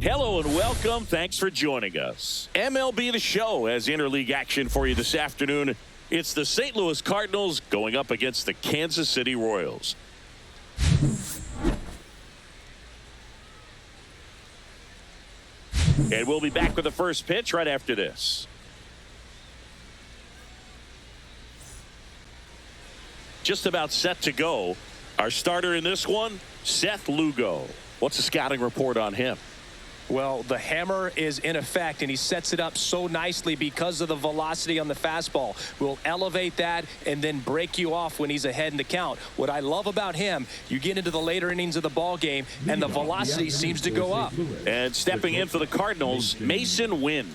Hello and welcome. Thanks for joining us. MLB The Show has interleague action for you this afternoon. It's the St. Louis Cardinals going up against the Kansas City Royals. And we'll be back with the first pitch right after this. Just about set to go. Our starter in this one, Seth Lugo. What's the scouting report on him? Well, the hammer is in effect, and he sets it up so nicely because of the velocity on the fastball. We'll elevate that and then break you off when he's ahead in the count. What I love about him, you get into the later innings of the ball game, and the velocity seems to go up. And stepping in for the Cardinals, Mason Wynn.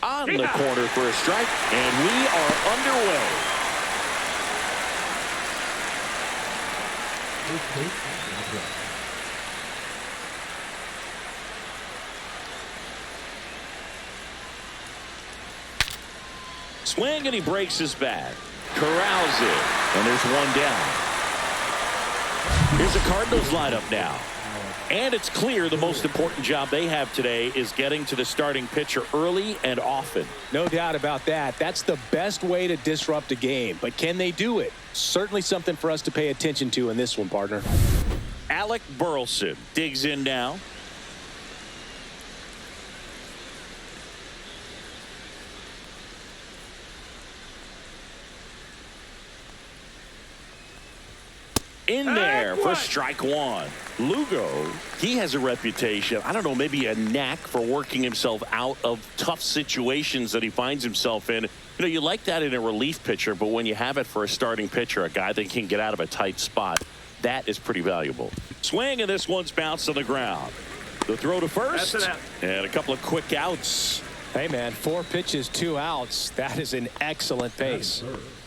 On the corner for a strike, and we are underway. Swing, and he breaks his bat. Corrals it, and there's one down. Here's the Cardinals lineup now. And it's clear the most important job they have today is getting to the starting pitcher early and often. No doubt about that. That's the best way to disrupt a game. But can they do it? Certainly something for us to pay attention to in this one, partner. Alec Burleson digs in now. In there for strike one. Lugo, he has a reputation, I don't know, maybe a knack for working himself out of tough situations that he finds himself in. You know, you like that in a relief pitcher, but when you have it for a starting pitcher, a guy that can get out of a tight spot, that is pretty valuable. Swing, and this one's bounced on the ground. The throw to first, and a couple of quick outs. Hey, man, 4 pitches, 2 outs. That is an excellent pace.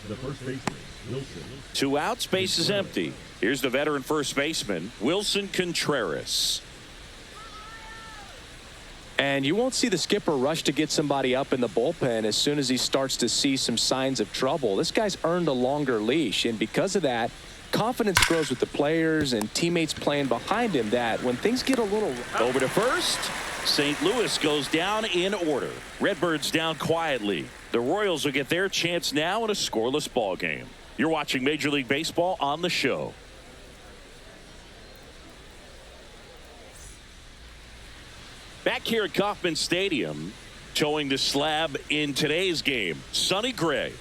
The first baseman, Wilson. 2 outs, base is empty. Here's the veteran first baseman, Wilson Contreras. And you won't see the skipper rush to get somebody up in the bullpen as soon as he starts to see some signs of trouble. This guy's earned a longer leash, and because of that, confidence grows with the players and teammates playing behind him that when things get a little... Over to first. St. Louis goes down in order. Redbirds down quietly. The Royals will get their chance now in a scoreless ball game. You're watching Major League Baseball on the show. Back here at Kauffman Stadium, showing the slab in today's game, Sonny Gray.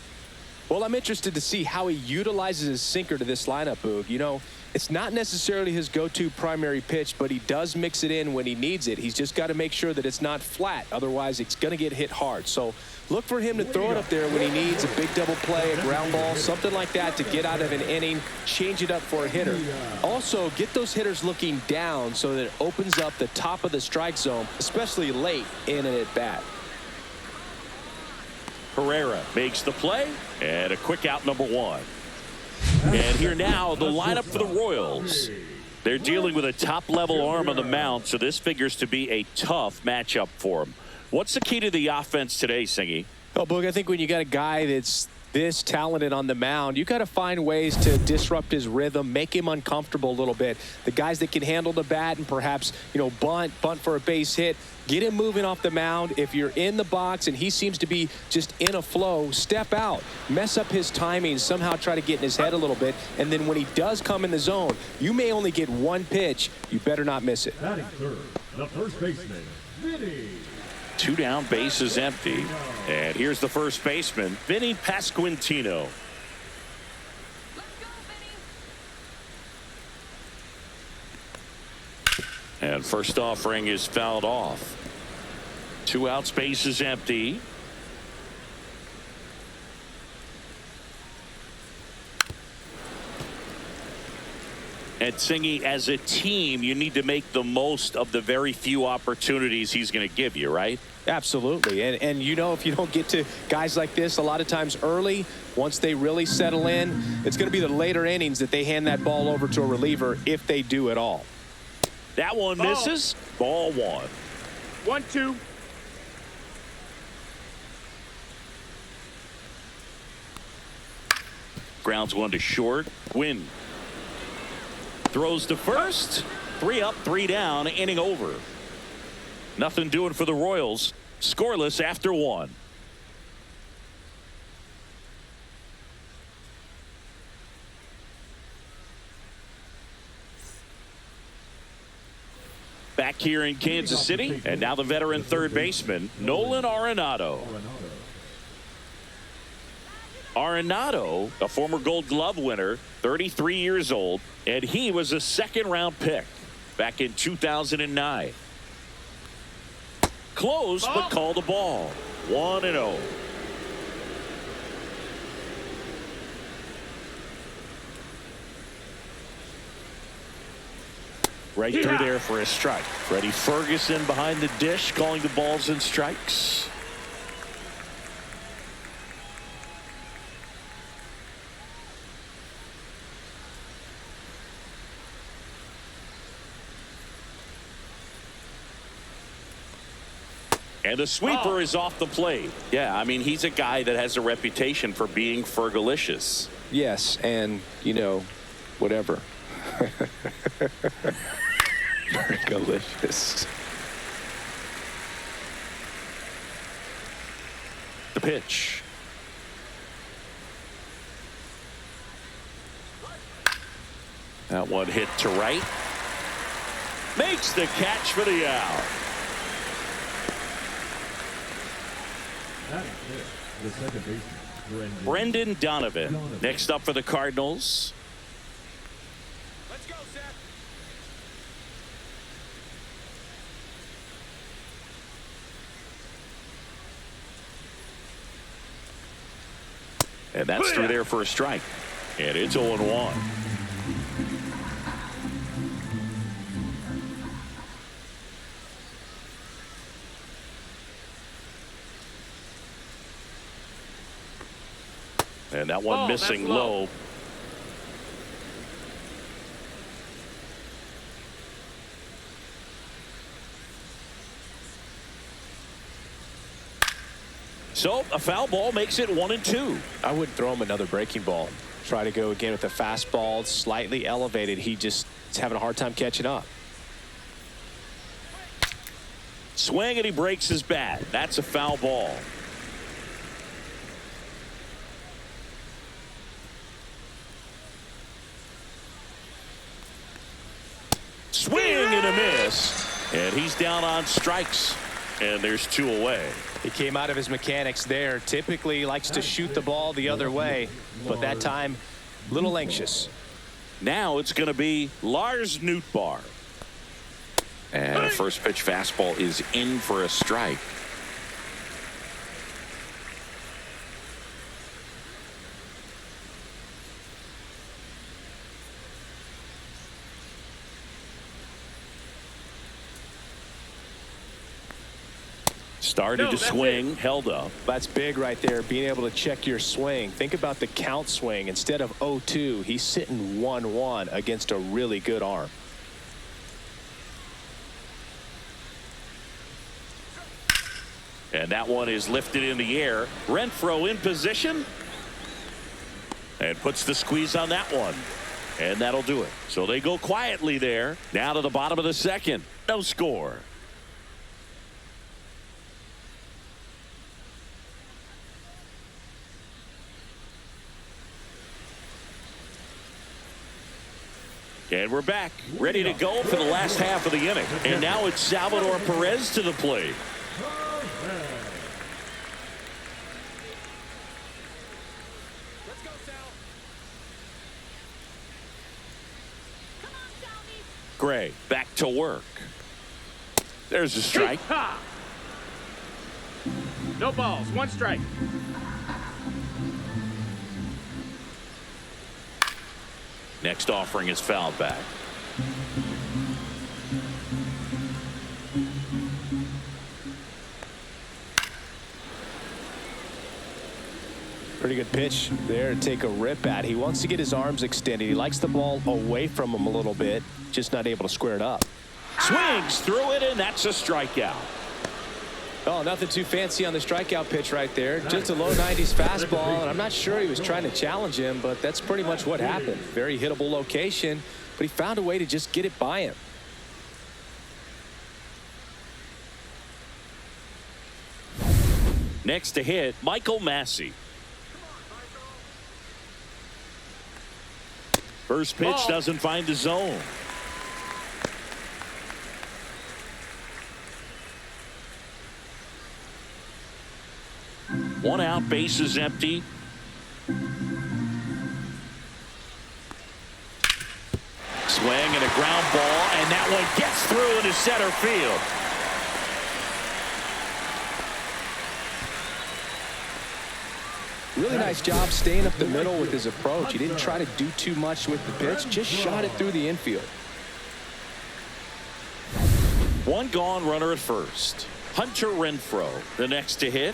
Well, I'm interested to see how he utilizes his sinker to this lineup, Boog. You know, it's not necessarily his go-to primary pitch, but he does mix it in when he needs it. He's just got to make sure that it's not flat. Otherwise, it's going to get hit hard. So look for him to throw it up there when he needs a big double play, a ground ball, something like that to get out of an inning, change it up for a hitter. Also, get those hitters looking down so that it opens up the top of the strike zone, especially late in an at-bat. Herrera makes the play, and a quick out, number 1. And here now, the lineup for the Royals. They're dealing with a top-level arm on the mound, so this figures to be a tough matchup for them. What's the key to the offense today, Singy? Oh, Boog, I think when you got a guy that's this talented on the mound, you got to find ways to disrupt his rhythm, make him uncomfortable a little bit. The guys that can handle the bat and perhaps, you know, bunt for a base hit, get him moving off the mound. If you're in the box and he seems to be just in a flow, step out, mess up his timing, somehow try to get in his head a little bit. And then when he does come in the zone, you may only get 1 pitch. You better not miss it. Batting third, the first baseman, Vinny. 2 down, base is empty. And here's the first baseman, Vinny Pasquantino. And first offering is fouled off. 2 outs, base is empty. And Singy, as a team, you need to make the most of the very few opportunities he's going to give you, right? Absolutely. And you know, if you don't get to guys like this a lot of times early, once they really settle in, it's going to be the later innings that they hand that ball over to a reliever if they do at all. That one misses. Ball 1. 1-2. Grounds one to short. Win. Throws to first. 3 up, 3 down. Inning over. Nothing doing for the Royals. Scoreless after 1. Back here in Kansas City, and now the veteran third baseman, Nolan Arenado. Arenado, a former Gold Glove winner, 33 years old, and he was a second-round pick back in 2009. Close, but called the ball. 1-0. Right through there for a strike. Freddie Ferguson behind the dish, calling the balls and strikes. And the sweeper is off the plate. Yeah, I mean, he's a guy that has a reputation for being Fergalicious. Yes, and, you know, whatever. Fergalicious. The pitch. That one hit to right. Makes the catch for the out. The second baseman, Brendan Donovan. Next up for the Cardinals. Let's go, Seth. And that's through there for a strike. And it's 0-1. And that one missing low. So a foul ball makes it 1-2. I wouldn't throw him another breaking ball. Try to go again with the fastball, slightly elevated. He just is having a hard time catching up. Swing and he breaks his bat. That's a foul ball. Swing and a miss. And he's down on strikes. And there's 2 away. He came out of his mechanics there. Typically he likes to shoot the ball the other way, but that time a little anxious. Now it's going to be Lars Nootbaar. And a first pitch fastball is in for a strike. Started to swing, held up. That's big right there, being able to check your swing. Think about the count swing. Instead of 0-2, he's sitting 1-1 against a really good arm. And that one is lifted in the air. Renfroe in position. And puts the squeeze on that one. And that'll do it. So they go quietly there. Now to the bottom of the second. No score. And we're back, ready to go for the last half of the inning. And now it's Salvador Perez to the plate. Let's go, Sal. Come on, Salvi. Gray back to work. There's a strike. Ha! No balls, 1 strike. Next offering is fouled back. Pretty good pitch there to take a rip at. He wants to get his arms extended. He likes the ball away from him a little bit, just not able to square it up. Swings through it, and that's a strikeout. Oh, nothing too fancy on the strikeout pitch right there. Just a low 90s fastball, and I'm not sure he was trying to challenge him, but that's pretty much what happened. Very hittable location, but he found a way to just get it by him. Next to hit, Michael Massey. First pitch doesn't find the zone. One out, base is empty. Swing and a ground ball, and that one gets through into center field. Really nice job staying up the middle with his approach. He didn't try to do too much with the pitch, just shot it through the infield. One gone, runner at first. Hunter Renfroe, the next to hit.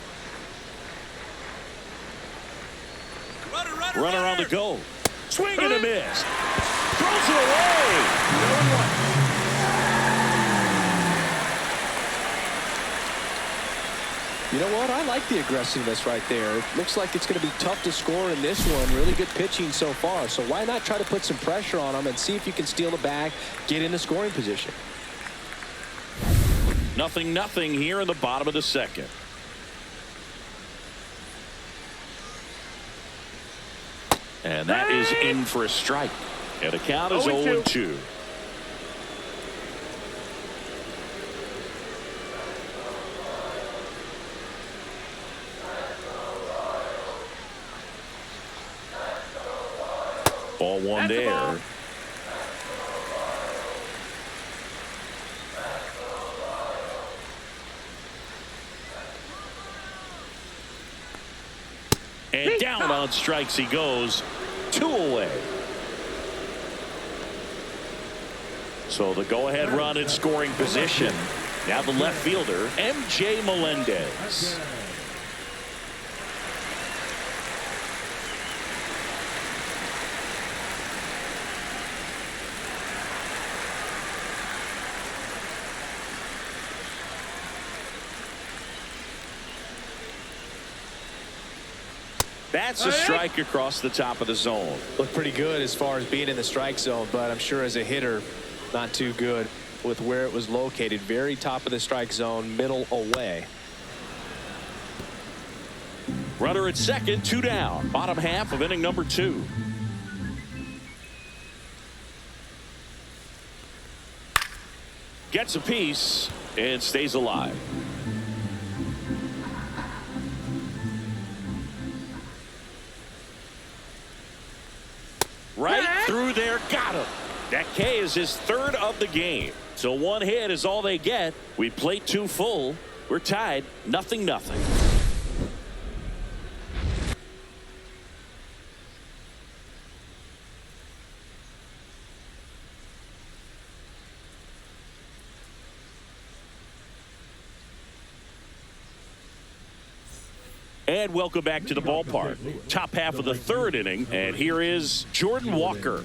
Runner on the go. Swing and a miss. Throws it away. You know what? I like the aggressiveness right there. It looks like it's going to be tough to score in this one. Really good pitching so far. So why not try to put some pressure on him and see if you can steal the bag, get in the scoring position. 0-0 here in the bottom of the second. And that is in for a strike. And the count is 0-2. Ball one there. And down on strikes he goes. 2 away. So the go-ahead run in scoring position. Now the left fielder, MJ Melendez. That's a strike across the top of the zone. Looked pretty good as far as being in the strike zone, but I'm sure as a hitter, not too good with where it was located. Very top of the strike zone, middle away. Runner at second, 2 down. Bottom half of inning number 2. Gets a piece and stays alive. Right through there, got him. That K is his 3rd of the game. So 1 hit is all they get. We played 2 full. We're tied 0-0. And welcome back to the ballpark. Top half of the 3rd inning, and here is Jordan Walker.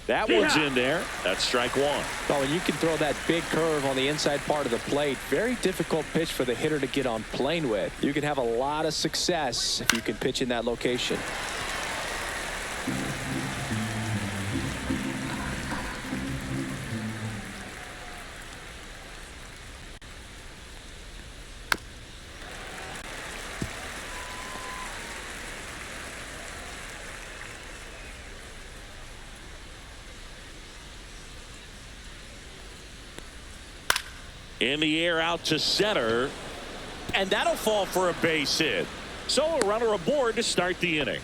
That one's in there. That's strike 1. Oh, and you can throw that big curve on the inside part of the plate. Very difficult pitch for the hitter to get on plane with. You can have a lot of success if you can pitch in that location. In the air out to center, and that'll fall for a base hit. So a runner aboard to start the inning.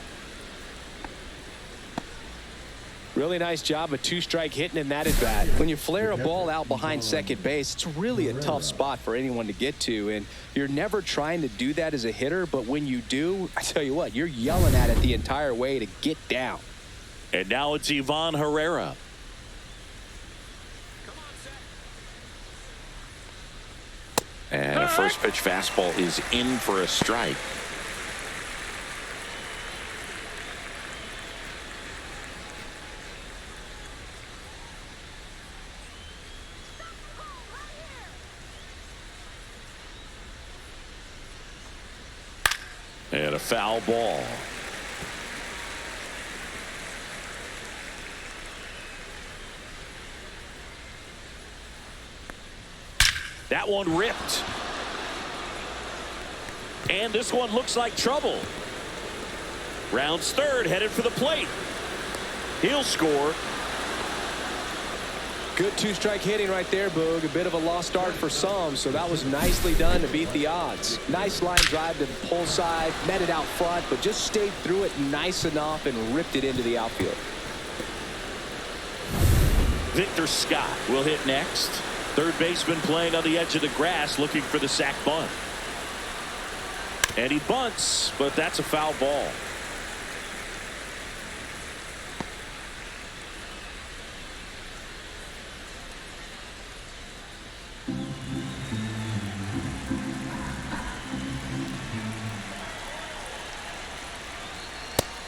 Really nice job of 2-strike hitting in that at bat. When you flare a ball out behind second base, it's really a tough spot for anyone to get to, and you're never trying to do that as a hitter, but when you do, I tell you what, you're yelling at it the entire way to get down. And now it's Ivan Herrera. And a first pitch fastball is in for a strike. And a foul ball. That one ripped. And this one looks like trouble. Rounds third, headed for the plate. He'll score. Good two-strike hitting right there, Boog. A bit of a lost start for some, so that was nicely done to beat the odds. Nice line drive to the pull side, met it out front, but just stayed through it nice enough and ripped it into the outfield. Victor Scott will hit next. Third baseman playing on the edge of the grass, looking for the sac bunt. And he bunts, but that's a foul ball.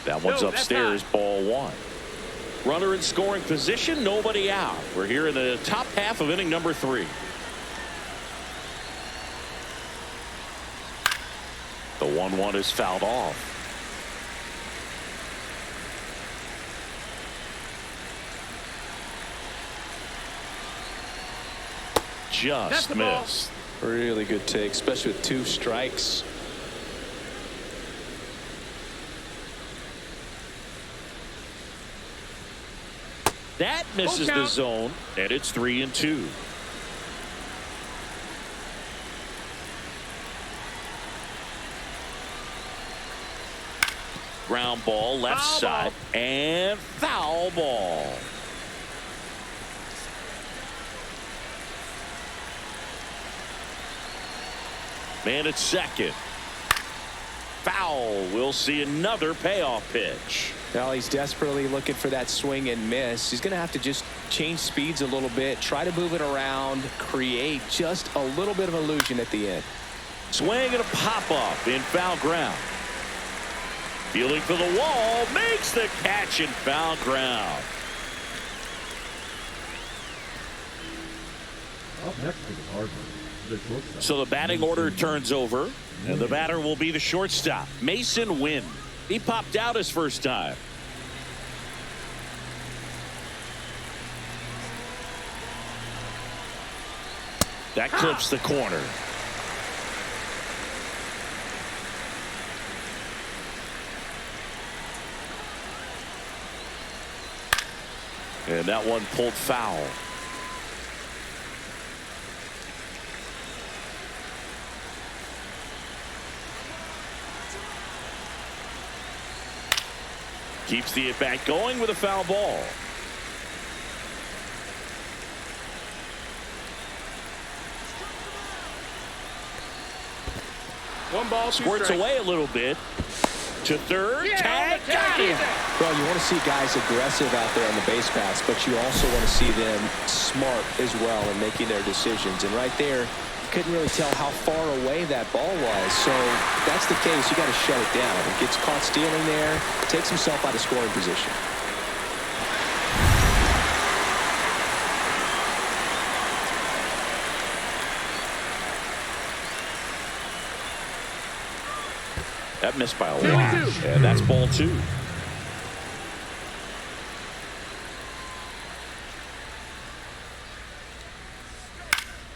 That one's upstairs, ball one. Runner in scoring position, nobody out. We're here in the top half of inning number 3. The 1-1 is fouled off. Just missed. Really good take, especially with 2 strikes. That misses the zone, and it's 3-2. Ground ball, left side, and foul ball. Man at second. Foul. We'll see another payoff pitch. Well, he's desperately looking for that swing and miss. He's going to have to just change speeds a little bit, try to move it around, create just a little bit of illusion at the end. Swing and a pop-up in foul ground. Fielding for the wall, makes the catch in foul ground. Up next for the Cardinals, the shortstop. So the batting order turns over, and the batter will be the shortstop, Mason Wynn. He popped out his first time. That clips the corner. And that one pulled foul. Keeps the at-bat going with a foul ball. One ball, Squirts away a little bit. To third. Tag. Got him. Well, you want to see guys aggressive out there on the base paths, but you also want to see them smart as well in making their decisions. And right there, you couldn't really tell how far away that ball was. So that's the case. You got to shut it down. He gets caught stealing there, takes himself out of scoring position. That missed by a lot. And that's ball 2.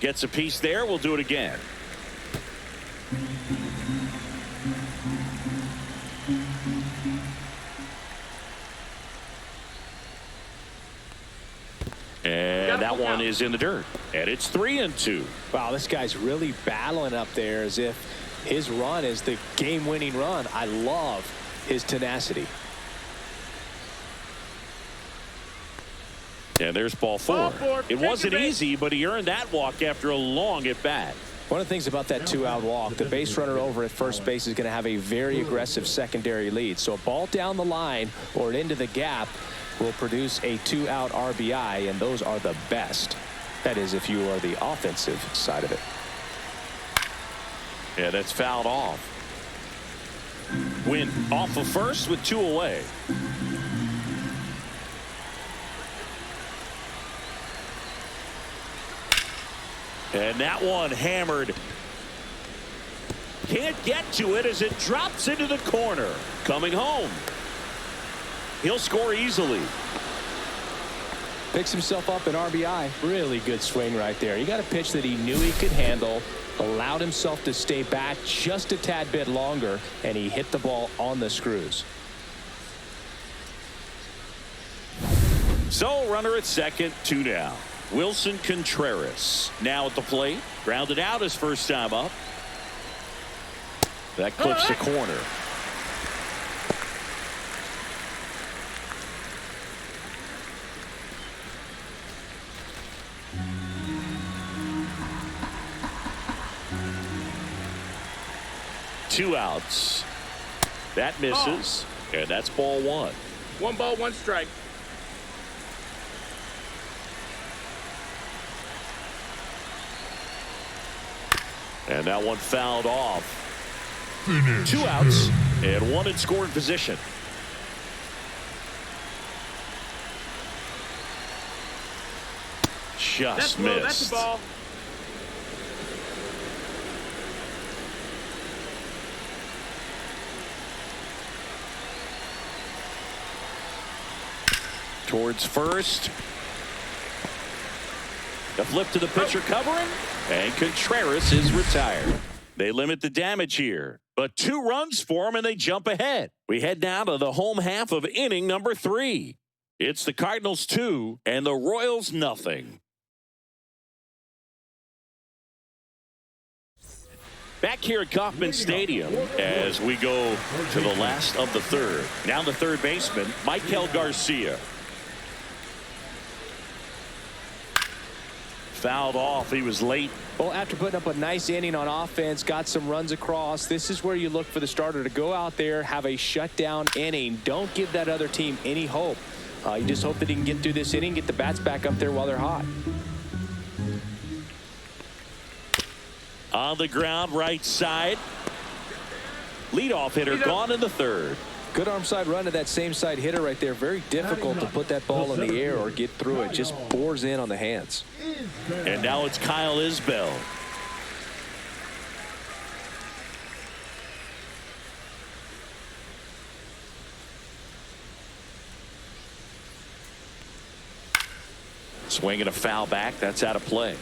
Gets a piece there. We'll do it again. And that one is in the dirt. And it's 3-2. Wow, this guy's really battling up there as if his run is the game-winning run. I love his tenacity. And there's ball 4. It wasn't easy, but he earned that walk after a long at-bat. One of the things about that 2-out walk, the base runner over at first base is going to have a very aggressive secondary lead. So a ball down the line or into the gap will produce a 2-out RBI, and those are the best. That is, if you are the offensive side of it. Yeah, that's fouled off. Win off of first with 2 away. And that one hammered. can't get to it as it drops into the corner. Coming home. He'll score easily. Picks himself up an RBI. Really good swing right there. He got a pitch that he knew he could handle, allowed himself to stay back just a tad bit longer, and he hit the ball on the screws. So runner at second, 2 down. Wilson Contreras now at the plate. Grounded out his first time up. That clips the corner. Two outs. That misses. And that's ball 1. 1 ball, 1 strike. And that one fouled off. 2 outs and 1 in scoring position. Just missed. That's a ball. Towards first. The flip to the pitcher covering. And Contreras is retired. They limit the damage here. But 2 runs for him and they jump ahead. We head now to the home half of inning number 3. It's the Cardinals 2 and the Royals nothing. Back here at Kauffman Stadium as we go to the last of the third. Now the third baseman, Michael Garcia. Fouled off. He was late. Well, after putting up a nice inning on offense, got some runs across, this is where you look for the starter to go out there, have a shutdown inning. Don't give that other team any hope. You just hope that he can get through this inning, get the bats back up there while they're hot. On the ground, right side. Leadoff hitter gone in the third. Good arm side run to that same side hitter right there. Very difficult to put that ball in the air or get through it. Just bores in on the hands. And now it's Kyle Isbell. Swinging a foul back. That's out of play.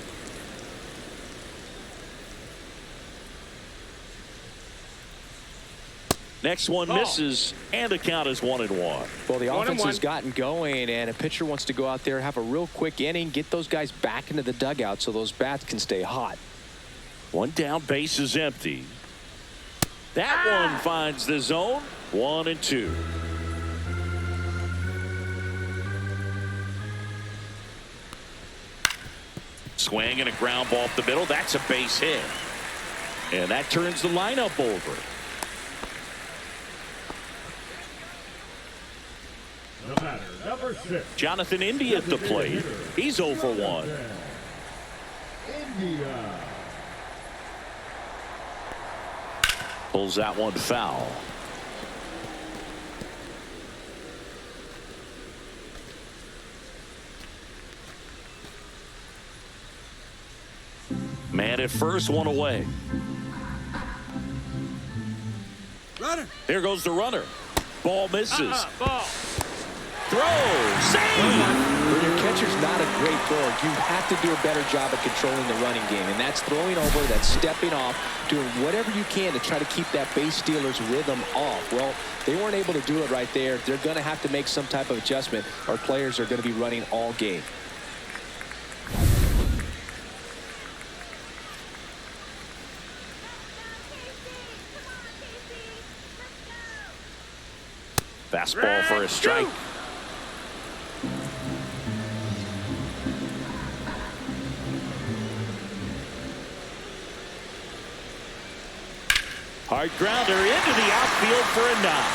Next one misses, and the count is 1-1. Well, the offense has gotten going, and a pitcher wants to go out there, have a real quick inning, get those guys back into the dugout so those bats can stay hot. 1 down, base is empty. That one finds the zone. 1-2. Swing and a ground ball up the middle. That's a base hit. And that turns the lineup over. The batter, number 6. Jonathan India at the plate. He's 0 for 1. India. Pulls that one foul. Man at first, 1 away. Runner. Here goes the runner. Ball misses. Ball. Throw. Save. When your catcher's not a great thrower, you have to do a better job at controlling the running game, and that's throwing over, that's stepping off, doing whatever you can to try to keep that base stealer's rhythm off. Well, they weren't able to do it right there. They're going to have to make some type of adjustment, or players are going to be running all game. Fastball for a strike. Hard grounder into the outfield for a knock.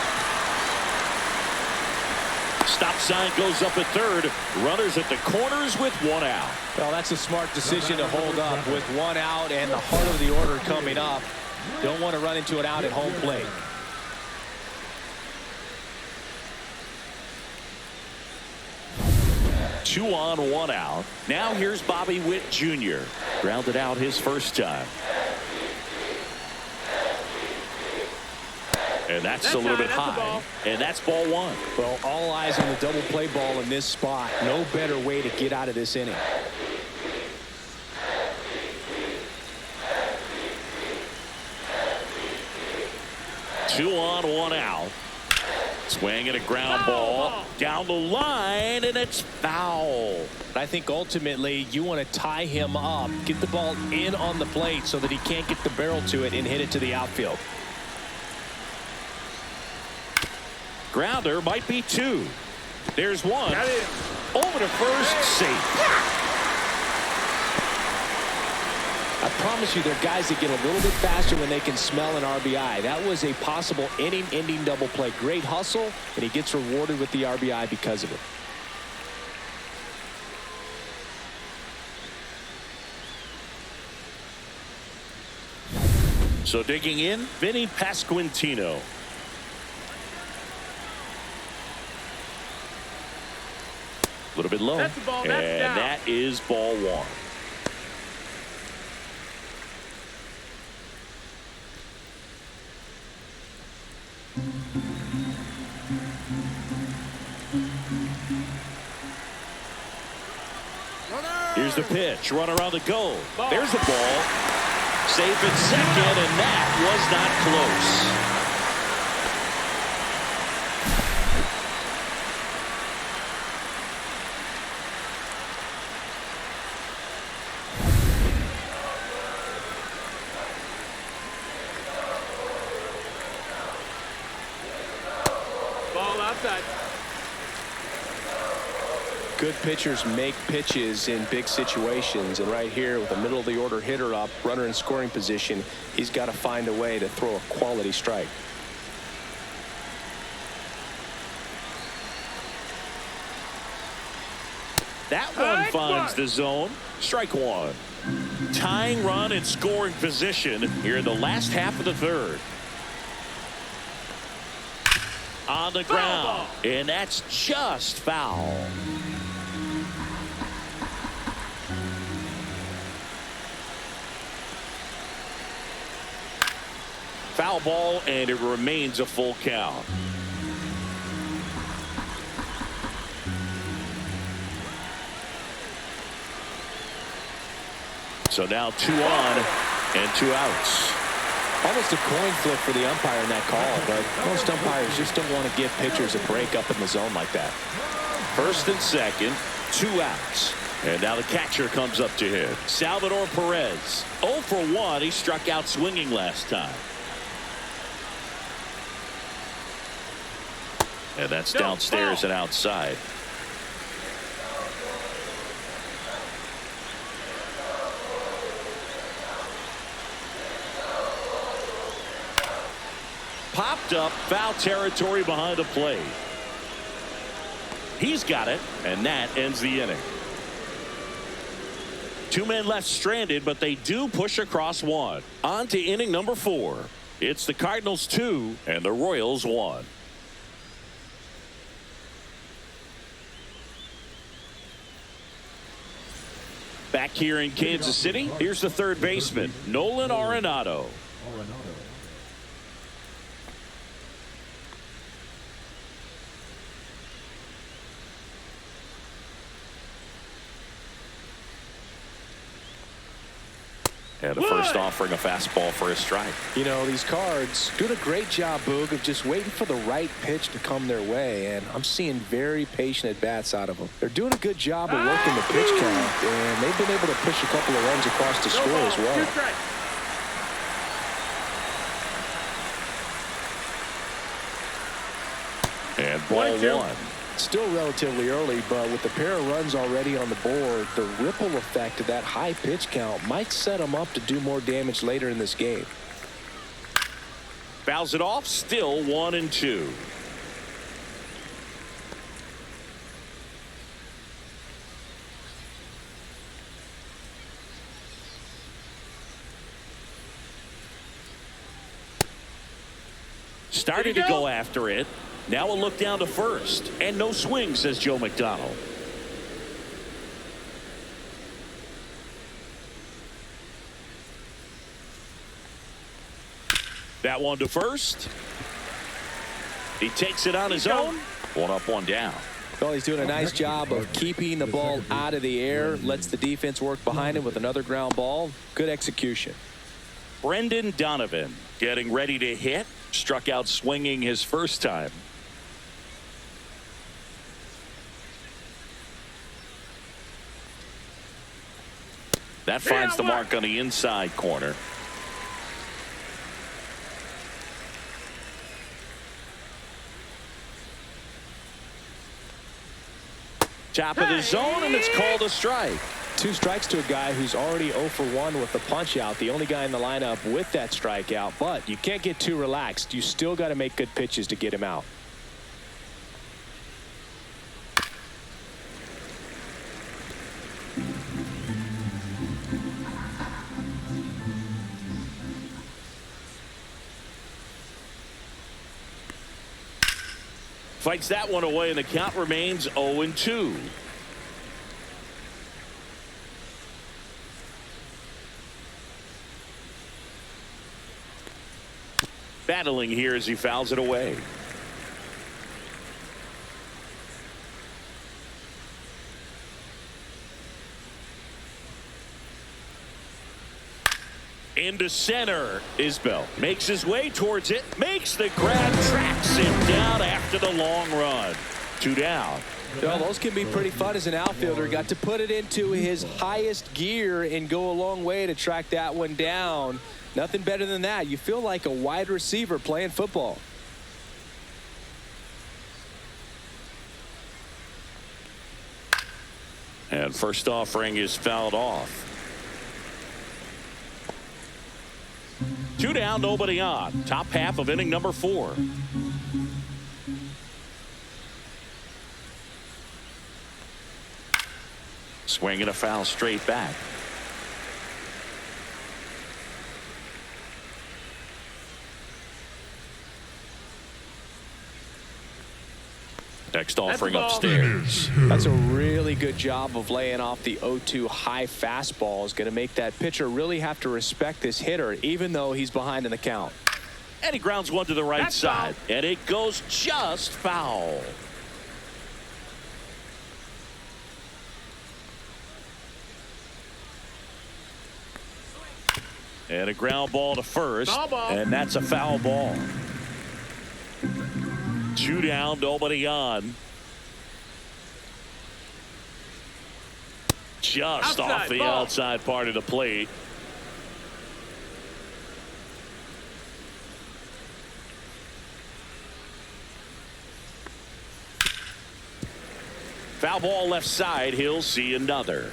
Stop sign goes up at third. Runners at the corners with 1 out. Well, that's a smart decision to hold up with 1 out and the heart of the order coming up. Don't want to run into an out at home plate. Two on, 1 out. Now here's Bobby Witt Jr. Grounded out his first time. And that's a little bit high. And that's ball one. Well, all eyes on the double play ball in this spot. No better way to get out of this inning. Two on, one out. Swing and a ground ball down the line, and it's foul. I think ultimately you want to tie him up, get the ball in on the plate so that he can't get the barrel to it and hit it to the outfield. Grounder might be two. There's one. Over to first, safe. I promise you, there are guys that get a little bit faster when they can smell an RBI. That was a possible inning-ending double play. Great hustle, and he gets rewarded with the RBI because of it. So digging in, Vinny Pasquantino. A little bit low. That's the ball. That's and down. that is ball one. Here's the pitch. Runner on the go. There's the ball. Safe at second, and that was not close. Ball outside. Good pitchers make pitches in big situations, and right here with a middle of the order hitter up, runner in scoring position, he's got to find a way to throw a quality strike. That one finds the zone. Strike one. Tying run in scoring position here in the last half of the third. On the ground, and that's just foul. Foul ball, and it remains a full count. So now 2 on and 2 outs. Almost a coin flip for the umpire in that call, but most umpires just don't want to give pitchers a break up in the zone like that. First and second, 2 outs. And now the catcher comes up to him. Salvador Perez. 0 for 1. He struck out swinging last time. And that's downstairs and outside. Popped up, foul territory behind the plate. He's got it, and that ends the inning. 2 men left stranded, but they do push across 1. On to inning number 4. It's the Cardinals 2 and the Royals 1. Back here in Kansas City, here's the third baseman, Nolan Arenado. And a first offering a fastball for a strike. You know, these Cards doing a great job, Boog, of just waiting for the right pitch to come their way, and I'm seeing very patient at-bats out of them. They're doing a good job of working the pitch count, and they've been able to push a couple of runs across to score as well. And ball 1. Still relatively early, but with the pair of runs already on the board, the ripple effect of that high pitch count might set them up to do more damage later in this game. Fouls it off, still 1 and 2. Starting to go after it. Now a look down to first. And no swing, says Joe McDonald. That one to first. He takes it on his own. One up, one down. Well, he's doing a nice job of keeping the ball out of the air, lets the defense work behind him with another ground ball. Good execution. Brendan Donovan getting ready to hit. Struck out swinging his first time. That finds the mark on the inside corner. Top of the zone, and it's called a strike. 2 strikes to a guy who's already 0 for 1 with the punch out. The only guy in the lineup with that strikeout. But you can't get too relaxed. You still got to make good pitches to get him out. Fights that one away, and the count remains 0-2. Battling here as he fouls it away. Into center. Isbell makes his way towards it, makes the grab, tracks it down after the long run. 2 down. Well, those can be pretty fun as an outfielder. Got to put it into his highest gear and go a long way to track that one down. Nothing better than that. You feel like a wide receiver playing football. And first offering is fouled off. 2 down, nobody on. Top half of inning number 4. Swing and a foul straight back. Next offering upstairs. That's a really good job of laying off the 0-2 high fastball. Is going to make that pitcher really have to respect this hitter, even though he's behind in the count. And he grounds one to the right side. And it goes just foul. And a ground ball to first. And that's a foul ball. 2 down, nobody on. Just off the outside part of the plate. Foul ball left side. He'll see another.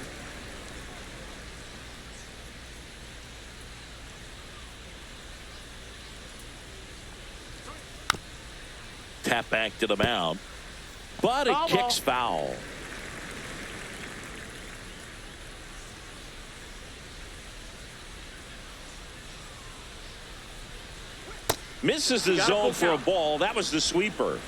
Tap back to the mound, but it kicks foul. Misses the zone for a ball. That was the sweeper.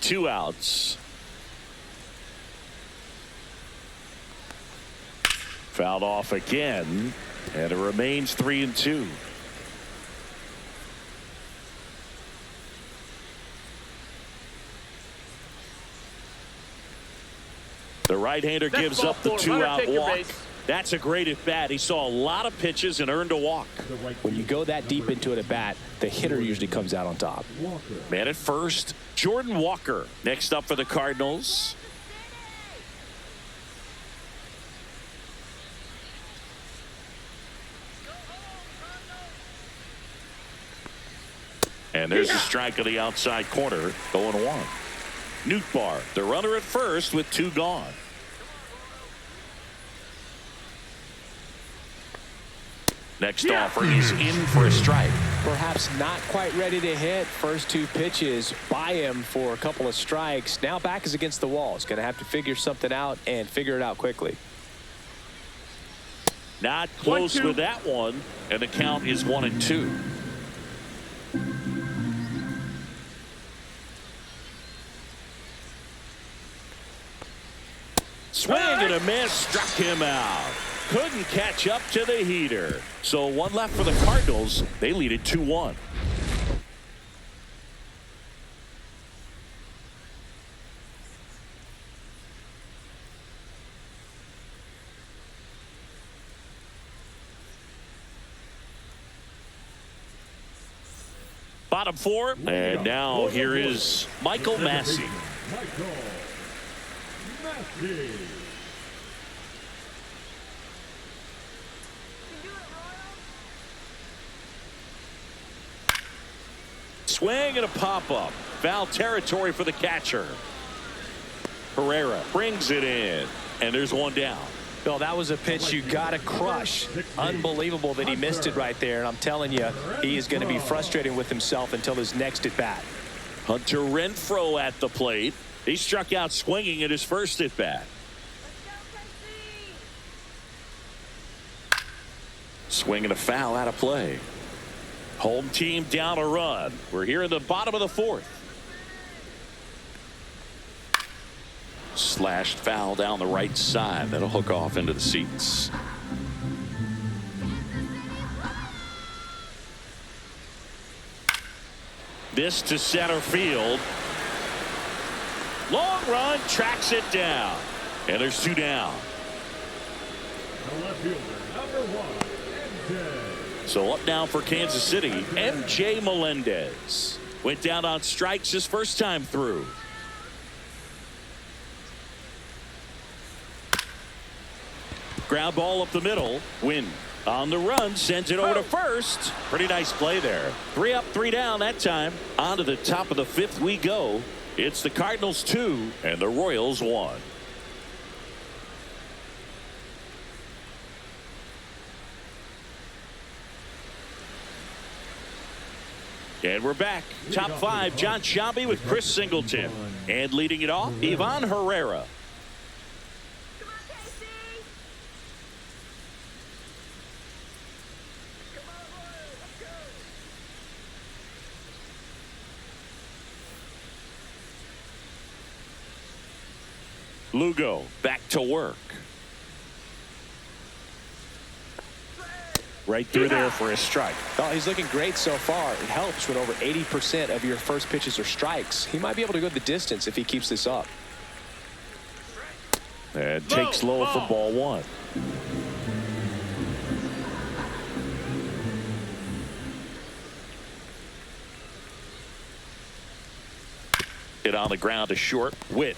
Two outs. Fouled off again, and it remains 3-2. The right-hander gives up the 2-out walk. That's a great at-bat. He saw a lot of pitches and earned a walk. When you go that deep into an at-bat, the hitter usually comes out on top. Man at first, Jordan Walker. Next up for the Cardinals. And there's a strike on the outside corner, 0-1. Nootbaar, the runner at first with 2 gone. Next offer, he's in for a strike. Perhaps not quite ready to hit. First 2 pitches by him for a couple of strikes. Now back is against the wall. He's going to have to figure something out and figure it out quickly. Not close with that one, and the count is 1-2. Swing and and a miss. Struck him out. Couldn't catch up to the heater. So one left for the Cardinals. They lead it 2-1. Bottom four, and now here is Michael Massey. Michael Massey. Swing and a pop-up. Foul territory for the catcher. Herrera brings it in, and there's one down. Bill, that was a pitch you got to crush. Unbelievable that he missed it right there. And I'm telling you, he is going to be frustrated with himself until his next at bat. Hunter Renfroe at the plate. He struck out swinging at his first at bat. Swing and a foul out of play. Home team down a run. We're here in the bottom of the fourth. Slashed foul down the right side. That'll hook off into the seats. This to center field. Long run, tracks it down. And there's two down. The left fielder, number 1, MJ. So up now for Kansas City, MJ Melendez. Went down on strikes his first time through. Ground ball up the middle. Win on the run, sends it over to first. Pretty nice play there. 3 up, 3 down that time. On to the top of the fifth we go. It's the Cardinals 2 and the Royals 1. And we're back. Top 5, John Sciambi with Chris Singleton. And leading it off, Ivan Herrera. Lugo back to work. Right through there for a strike. Oh, he's looking great so far. It helps when over 80% of your first pitches are strikes. He might be able to go the distance if he keeps this up. And takes low for ball 1. Hit on the ground to short. Witt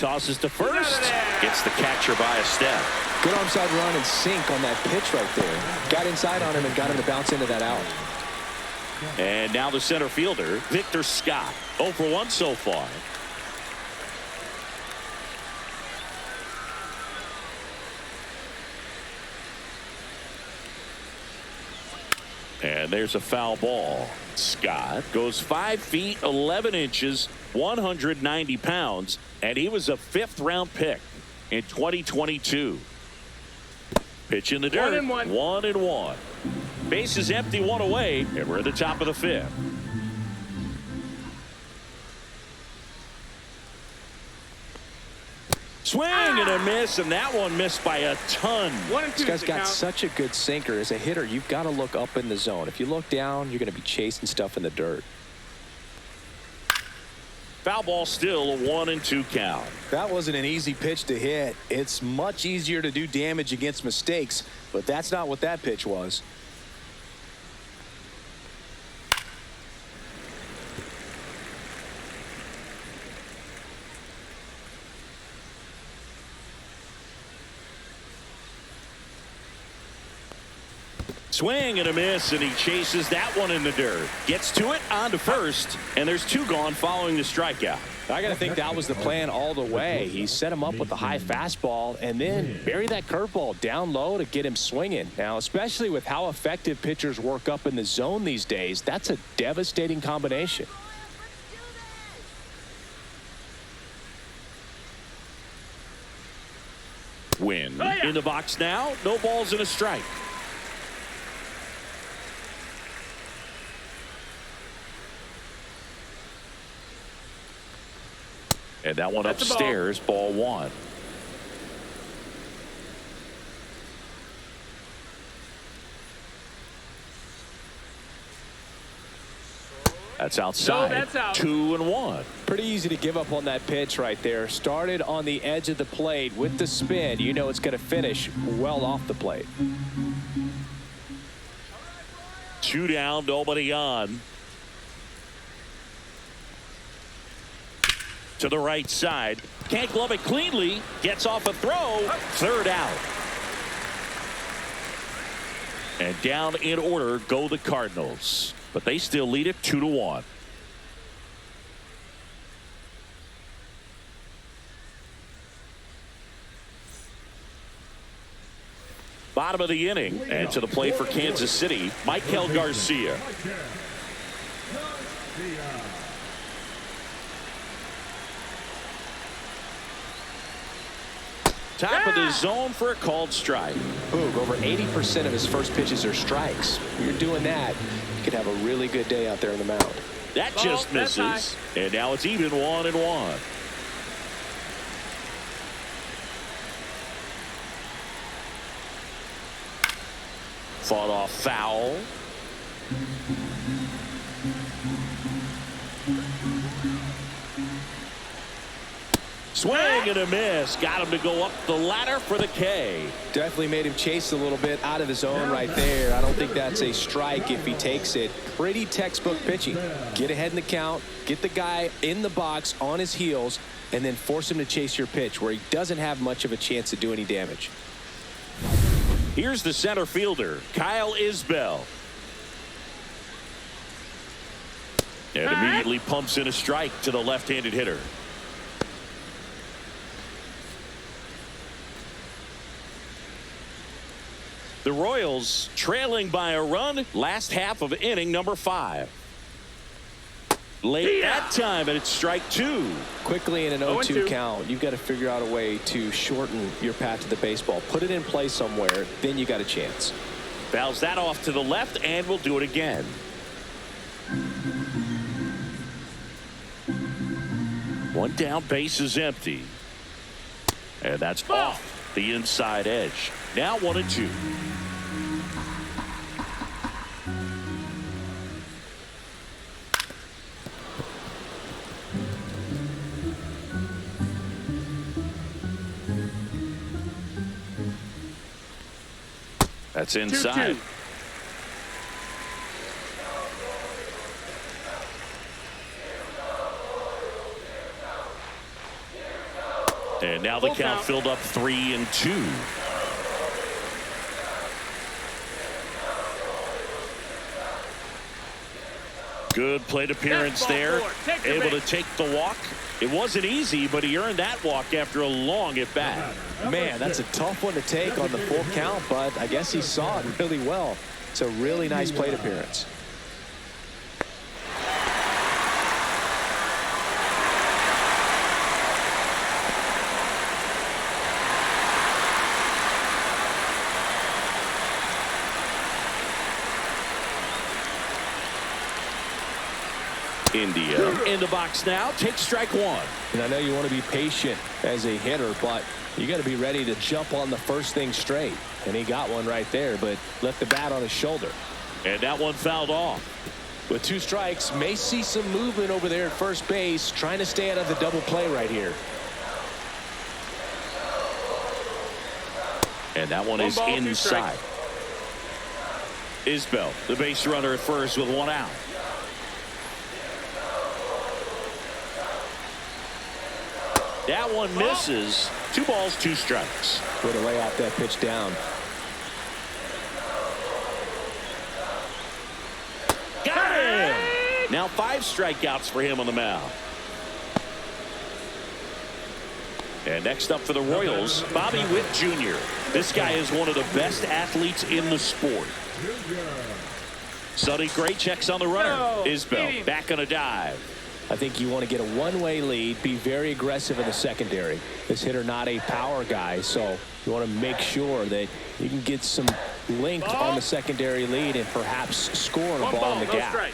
tosses to first. Gets the catcher by a step. Good onside run and sink on that pitch right there. Got inside on him and got him to bounce into that out. And now the center fielder, Victor Scott. 0 for 1 so far. And there's a foul ball. Scott goes 5 feet 11 inches, 190 pounds, and he was a 5th round pick in 2022. Pitch in the dirt. 1-1. Base is empty, 1 away, and we're at the top of the 5th. Swing and a miss, and that one missed by a ton. This guy's got such a good sinker. As a hitter, you've got to look up in the zone. If you look down, you're going to be chasing stuff in the dirt. Foul ball still, a 1-2 count. That wasn't an easy pitch to hit. It's much easier to do damage against mistakes, but that's not what that pitch was. Swing and a miss, and he chases that one in the dirt. Gets to it, on to first, and there's 2 gone following the strikeout. I got to think that was the plan all the way. He set him up with a high fastball and then bury that curveball down low to get him swinging. Now, especially with how effective pitchers work up in the zone these days, that's a devastating combination. Win in the box now. No balls and a strike. And that one That's a ball. upstairs, ball one. That's outside. No, that's out. 2-1. Pretty easy to give up on that pitch right there. Started on the edge of the plate with the spin. You know it's going to finish well off the plate. 2 down, nobody on. To the right side. Can't glove it cleanly. Gets off a throw. 3rd out. And down in order go the Cardinals. But they still lead it 2-1. Bottom of the inning, and to the plate for Kansas City, Michael Garcia. Top of the zone for a called strike. Boog, over 80% of his first pitches are strikes. When you're doing that, you could have a really good day out there on the mound. That just misses. And now it's even 1-1. Fought off foul. Swing and a miss. Got him to go up the ladder for the K. Definitely made him chase a little bit out of the zone right there. I don't think that's a strike if he takes it. Pretty textbook pitching. Get ahead in the count, get the guy in the box on his heels, and then force him to chase your pitch where he doesn't have much of a chance to do any damage. Here's the center fielder, Kyle Isbell. And immediately pumps in a strike to the left-handed hitter. The Royals trailing by a run, last half of inning number 5. Late that time, and it's strike 2. Quickly in an 0-2 count, you've got to figure out a way to shorten your path to the baseball. Put it in play somewhere, then you got a chance. Fouls that off to the left, and we'll do it again. One down, base is empty. And that's off the inside edge. Now 1-2. That's inside. 2-2. And now the count filled up 3-2. Good plate appearance there. Able to take the walk. It wasn't easy, but he earned that walk after a long at bat. Man, that's a tough one to take on the full count, but I guess he saw it really well. It's a really nice plate appearance. India in the box now. Takes strike 1. And I know you want to be patient as a hitter, but you got to be ready to jump on the first thing straight. And he got one right there, but left the bat on his shoulder. And that one fouled off. With 2 strikes, may see some movement over there at first base, trying to stay out of the double play right here. And that one is inside. Isbell, the base runner at first with 1 out. That one misses. 2 balls, 2 strikes. Way to lay out that pitch down. Got him! Now 5 strikeouts for him on the mound. And next up for the Royals, Bobby Witt Jr. This guy is one of the best athletes in the sport. Sonny Gray checks on the runner. Isbell back on a dive. I think you want to get a one-way lead, be very aggressive in the secondary. This hitter not a power guy, so you want to make sure that you can get some length on the secondary lead and perhaps score a ball in the gap. Runner!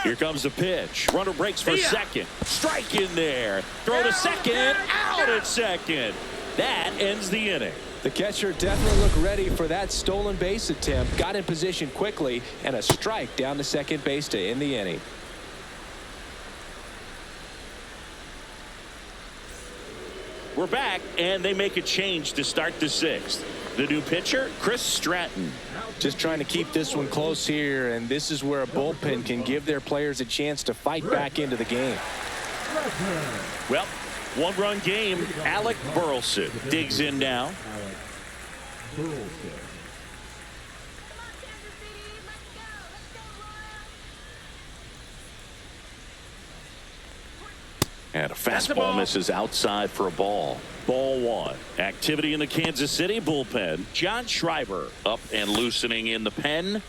Here comes the pitch. Runner breaks for second. Strike in there. Throw to second. Out at second. That ends the inning. The catcher definitely looked ready for that stolen base attempt. Got in position quickly, and a strike down to second base to end the inning. We're back, and they make a change to start the sixth. The new pitcher, Chris Stratton. Just trying to keep this one close here, and this is where a bullpen can give their players a chance to fight back into the game. Well, one-run game. Alec Burleson digs in now. And a fastball misses outside for a ball. Ball one. Activity in the Kansas City bullpen. John Schreiber up and loosening in the pen.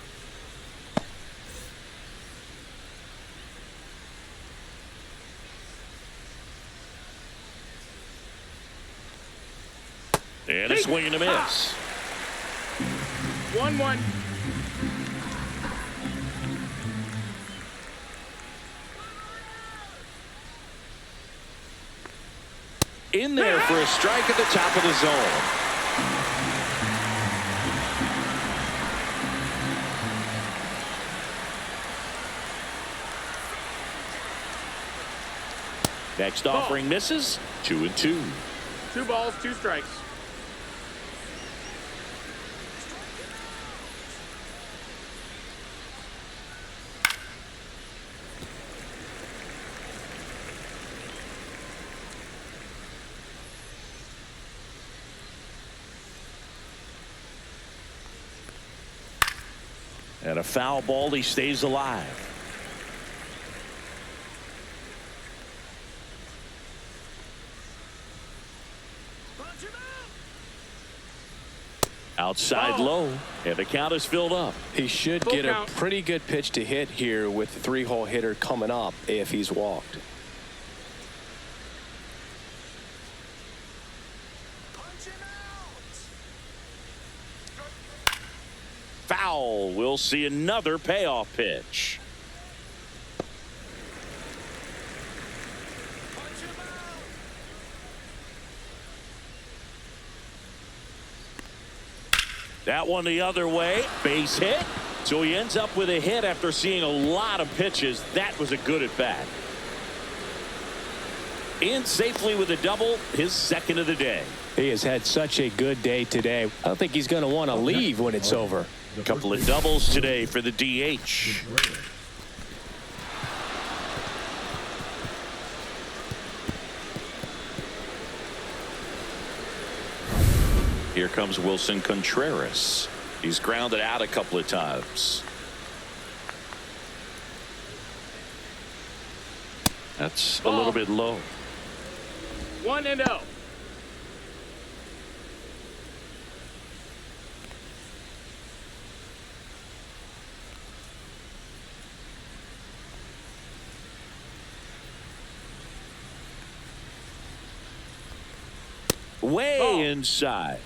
And a swing and a miss. 1-1. In there for a strike at the top of the zone. Next offering misses. 2-2. 2 balls, 2 strikes. And a foul ball. He stays alive. Outside low, and the count is filled up. He should get a pretty good pitch to hit here with the 3-hole hitter coming up if he's walked. Foul. We'll see another payoff pitch. That one the other way. Base hit. So he ends up with a hit after seeing a lot of pitches. That was a good at bat. In safely with a double, his second of the day. He has had such a good day today. I don't think he's going to want to leave when it's over. A couple of doubles today for the DH. Here comes Wilson Contreras. He's grounded out a couple of times. That's a little bit low. 1-0. Way inside.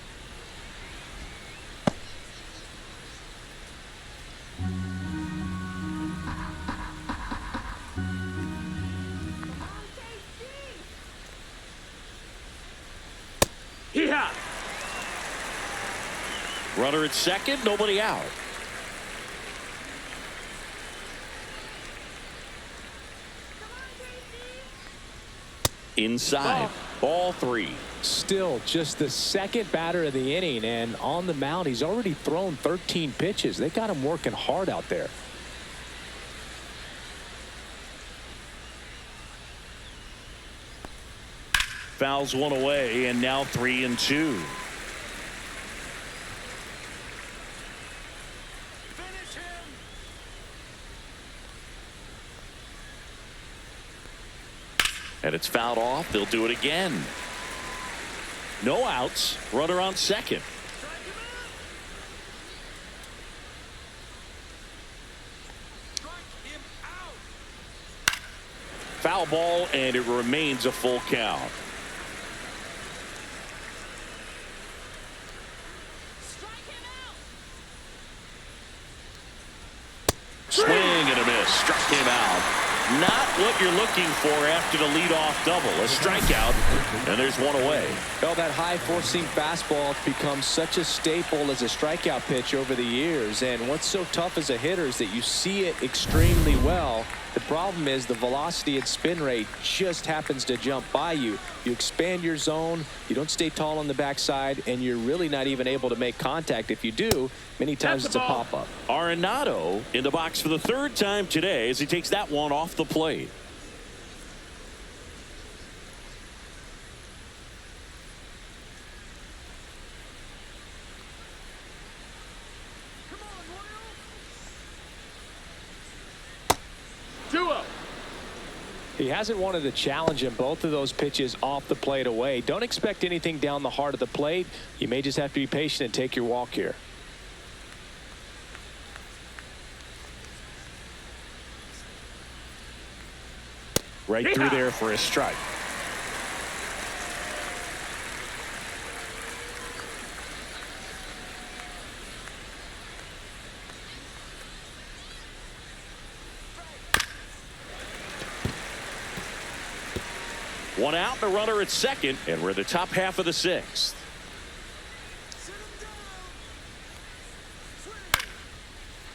Yeah. Runner at second, nobody out. Inside. Ball 3. Still just the second batter of the inning, and on the mound he's already thrown 13 pitches. They got him working hard out there. Fouls one away, and now 3-2. And it's fouled off. They'll do it again. No outs. Runner on second. Foul ball, and it remains a full count. Swing and a miss. just struck him out. Not what you're looking for after the leadoff double. A strikeout, and there's one away. Well, that high four-seam fastball has become such a staple as a strikeout pitch over the years. And what's so tough as a hitter is that you see it extremely well. The problem is the velocity and spin rate just happens to jump by you. You expand your zone, you don't stay tall on the backside, and you're really not even able to make contact. If you do, many times it's a pop-up. Arenado in the box for the third time today as he takes that one off the plate. He hasn't wanted to challenge him. Both of those pitches off the plate away. Don't expect anything down the heart of the plate. You may just have to be patient and take your walk here. Right through there for a strike. One out, the runner at second, and we're the top half of the sixth.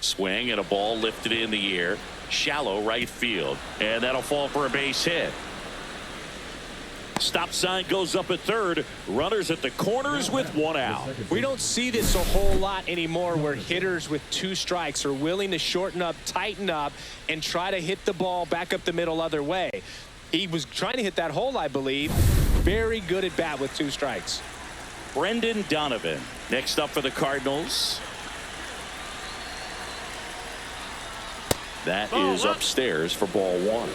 Swing and a ball lifted in the air. Shallow right field, and that'll fall for a base hit. Stop sign goes up at third. Runners at the corners with one out. We don't see this a whole lot anymore where hitters with two strikes are willing to shorten up, tighten up, and try to hit the ball back up the middle other way. He was trying to hit that hole, I believe. Very good at bat with two strikes. Brendan Donovan next up for the Cardinals. That is upstairs for ball one.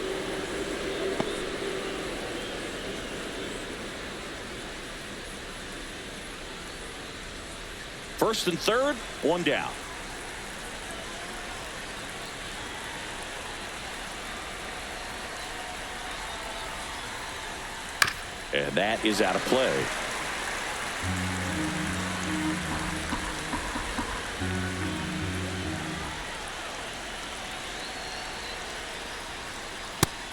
First and third, one down. And that is out of play.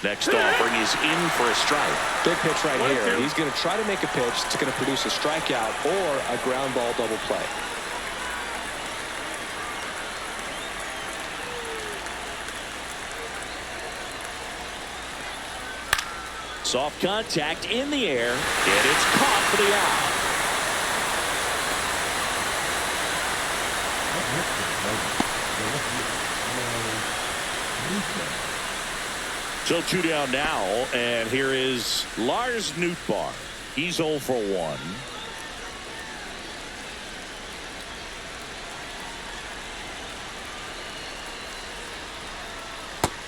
Next offering is in for a strike. Big pitch right here. He's going to try to make a pitch that's going to produce a strikeout or a ground ball double play. Soft contact in the air, and it's caught for the out. So two down now, and here is Lars Nootbaar. He's 0 for 1.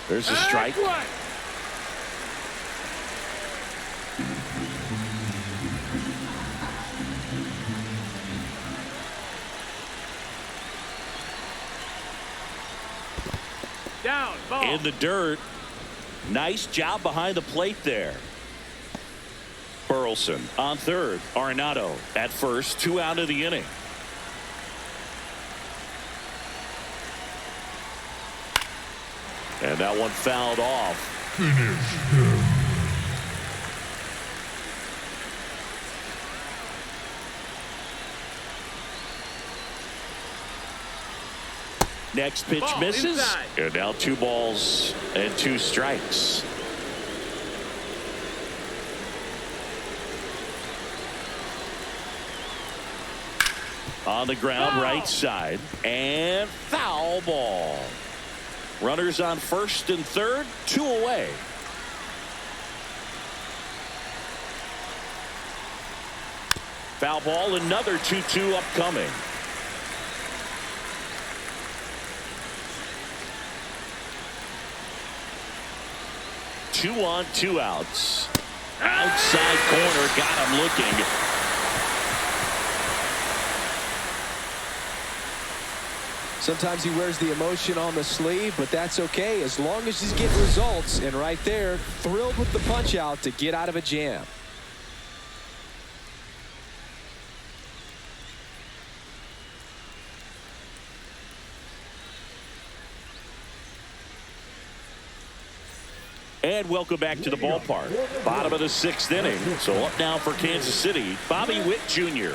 There's a strike. Down, ball. In the dirt. Nice job behind the plate there. Burleson on third. Arenado at first. 2 out of the inning. And that one fouled off. Next pitch Ball misses. inside. And now 2 balls and 2 strikes. On the ground, right side. And foul ball. Runners on first and third, 2 away. Foul ball, another 2-2 upcoming. Two on, 2 outs. Outside corner, got him looking. Sometimes he wears the emotion on the sleeve, but that's okay as long as he's getting results. And right there, thrilled with the punch out to get out of a jam. And welcome back to the ballpark. Bottom of the 6th inning. So up now for Kansas City, Bobby Witt Jr.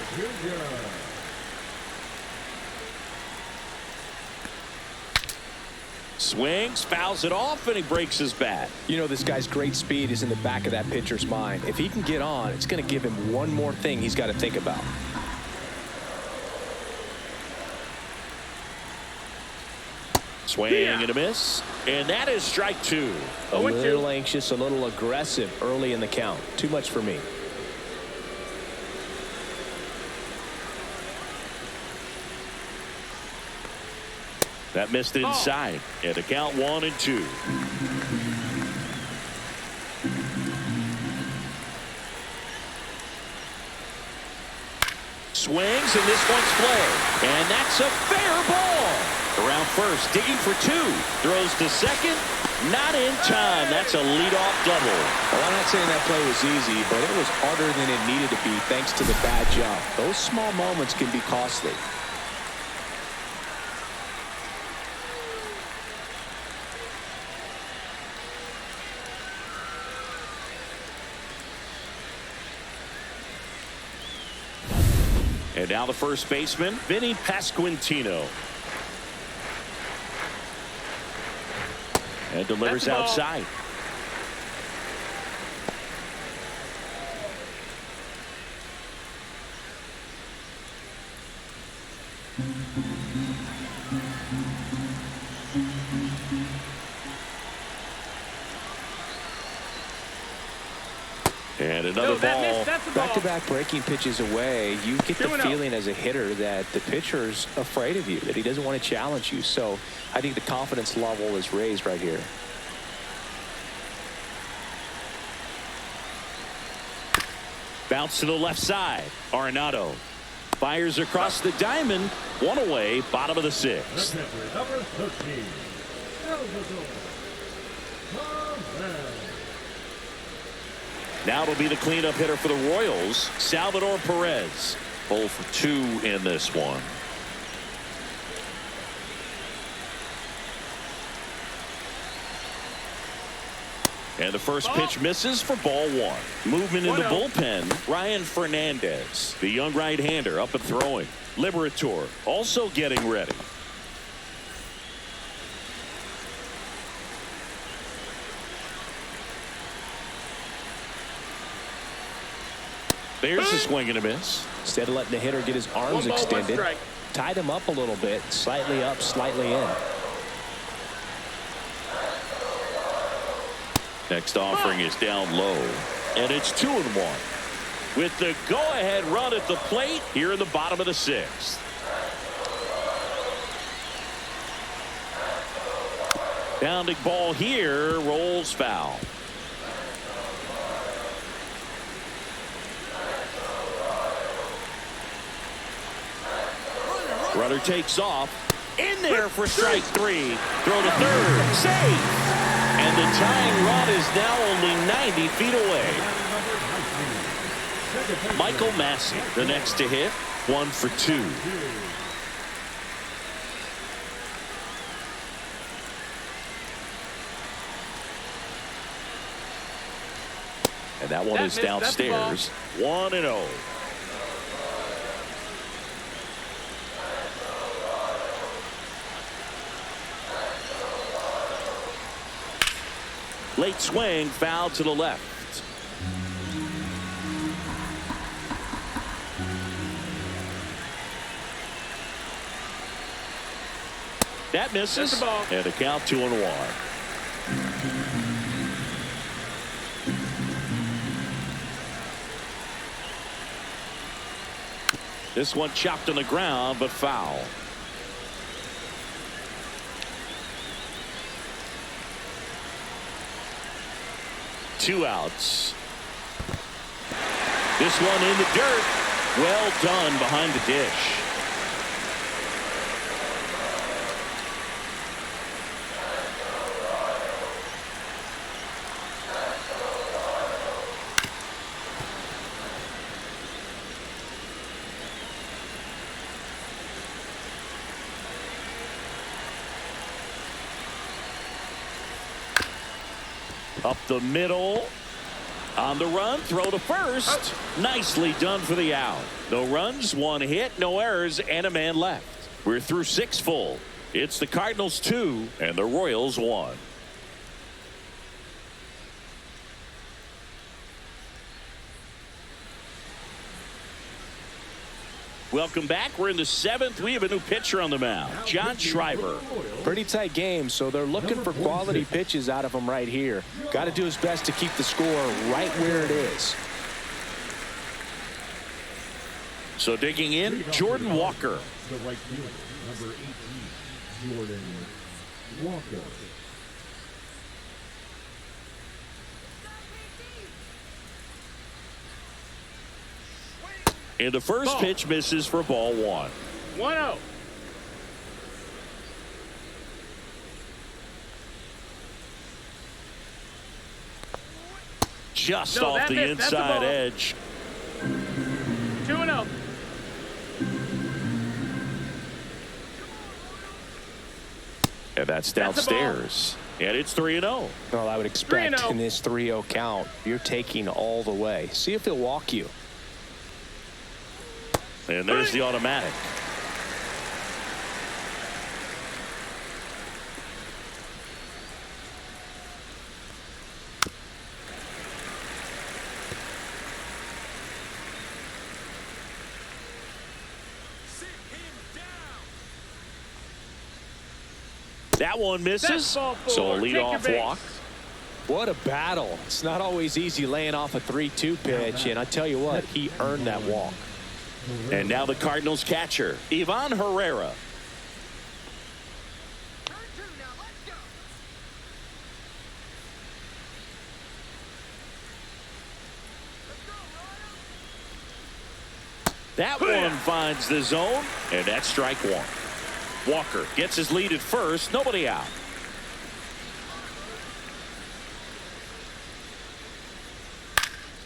Swings, fouls it off, and he breaks his bat. You know, this guy's great speed is in the back of that pitcher's mind. If he can get on, it's going to give him one more thing he's got to think about. Swing and a miss. And that is strike 2. A little anxious, a little aggressive early in the count. Too much for me. That missed inside. And a count 1-2. Swings, and this one's flared. And that's a fair ball. Around first, digging for 2. Throws to second. Not in time. That's a leadoff double. Well, I'm not saying that play was easy, but it was harder than it needed to be thanks to the bad jump. Those small moments can be costly. And now the first baseman, Vinny Pasquantino. And delivers outside. And another ball. Back-to-back breaking pitches away, you get the feeling as a hitter that the pitcher's afraid of you, that he doesn't want to challenge you. So I think the confidence level is raised right here. Bounce to the left side. Arenado fires across the diamond. One away, bottom of the 6th. Number 13. Now it'll be the cleanup hitter for the Royals, Salvador Perez. 0 for 2 in this one. And the first pitch misses for ball 1. Movement in the bullpen, Ryan Fernandez, the young right-hander, up and throwing. Liberator also getting ready. There's a swing and a miss. Instead of letting the hitter get his arms extended, tied him up a little bit, slightly up, slightly in. Next offering is down low, and it's 2-1. With the go-ahead run at the plate here in the bottom of the 6th. Pounding ball here, rolls foul. Runner takes off. In there for strike 3. Throw to third. Safe. And the tying run is now only 90 feet away. Michael Massey, the next to hit. 1 for 2. And that one is downstairs. 1-0. Late swing, foul to the left. That misses. And a count 2-1. This one chopped on the ground, but foul. Two outs. This one in the dirt. Well done behind the dish. Up the middle. On the run, throw to first. Nicely done for the out. No runs, one hit, no errors, and a man left. We're through 6 full. It's the Cardinals 2 and the Royals 1. Welcome back. We're in the 7th. We have a new pitcher on the mound, John Schreiber. Pretty tight game, so they're looking for quality pitches out of him right here. Got to do his best to keep the score right where it is. So digging in, Jordan Walker. The right fielder, number 18, Jordan Walker. And the first pitch misses for ball 1. 1-0. Just No, off that the missed. That's a inside ball. edge. 2-0. And that's downstairs. And it's 3-0. Well, I would expect 3-0. in this 3-0 count, you're taking all the way. See if he'll walk you. And there's the automatic. That one misses. That's ball 4. So a Take your leadoff base. walk. What a battle. It's not always easy laying off a 3-2 pitch, and I tell you what, he earned that walk. And now the Cardinals catcher, Ivan Herrera. That one finds the zone, and that's strike 1. Walker gets his lead at first, nobody out.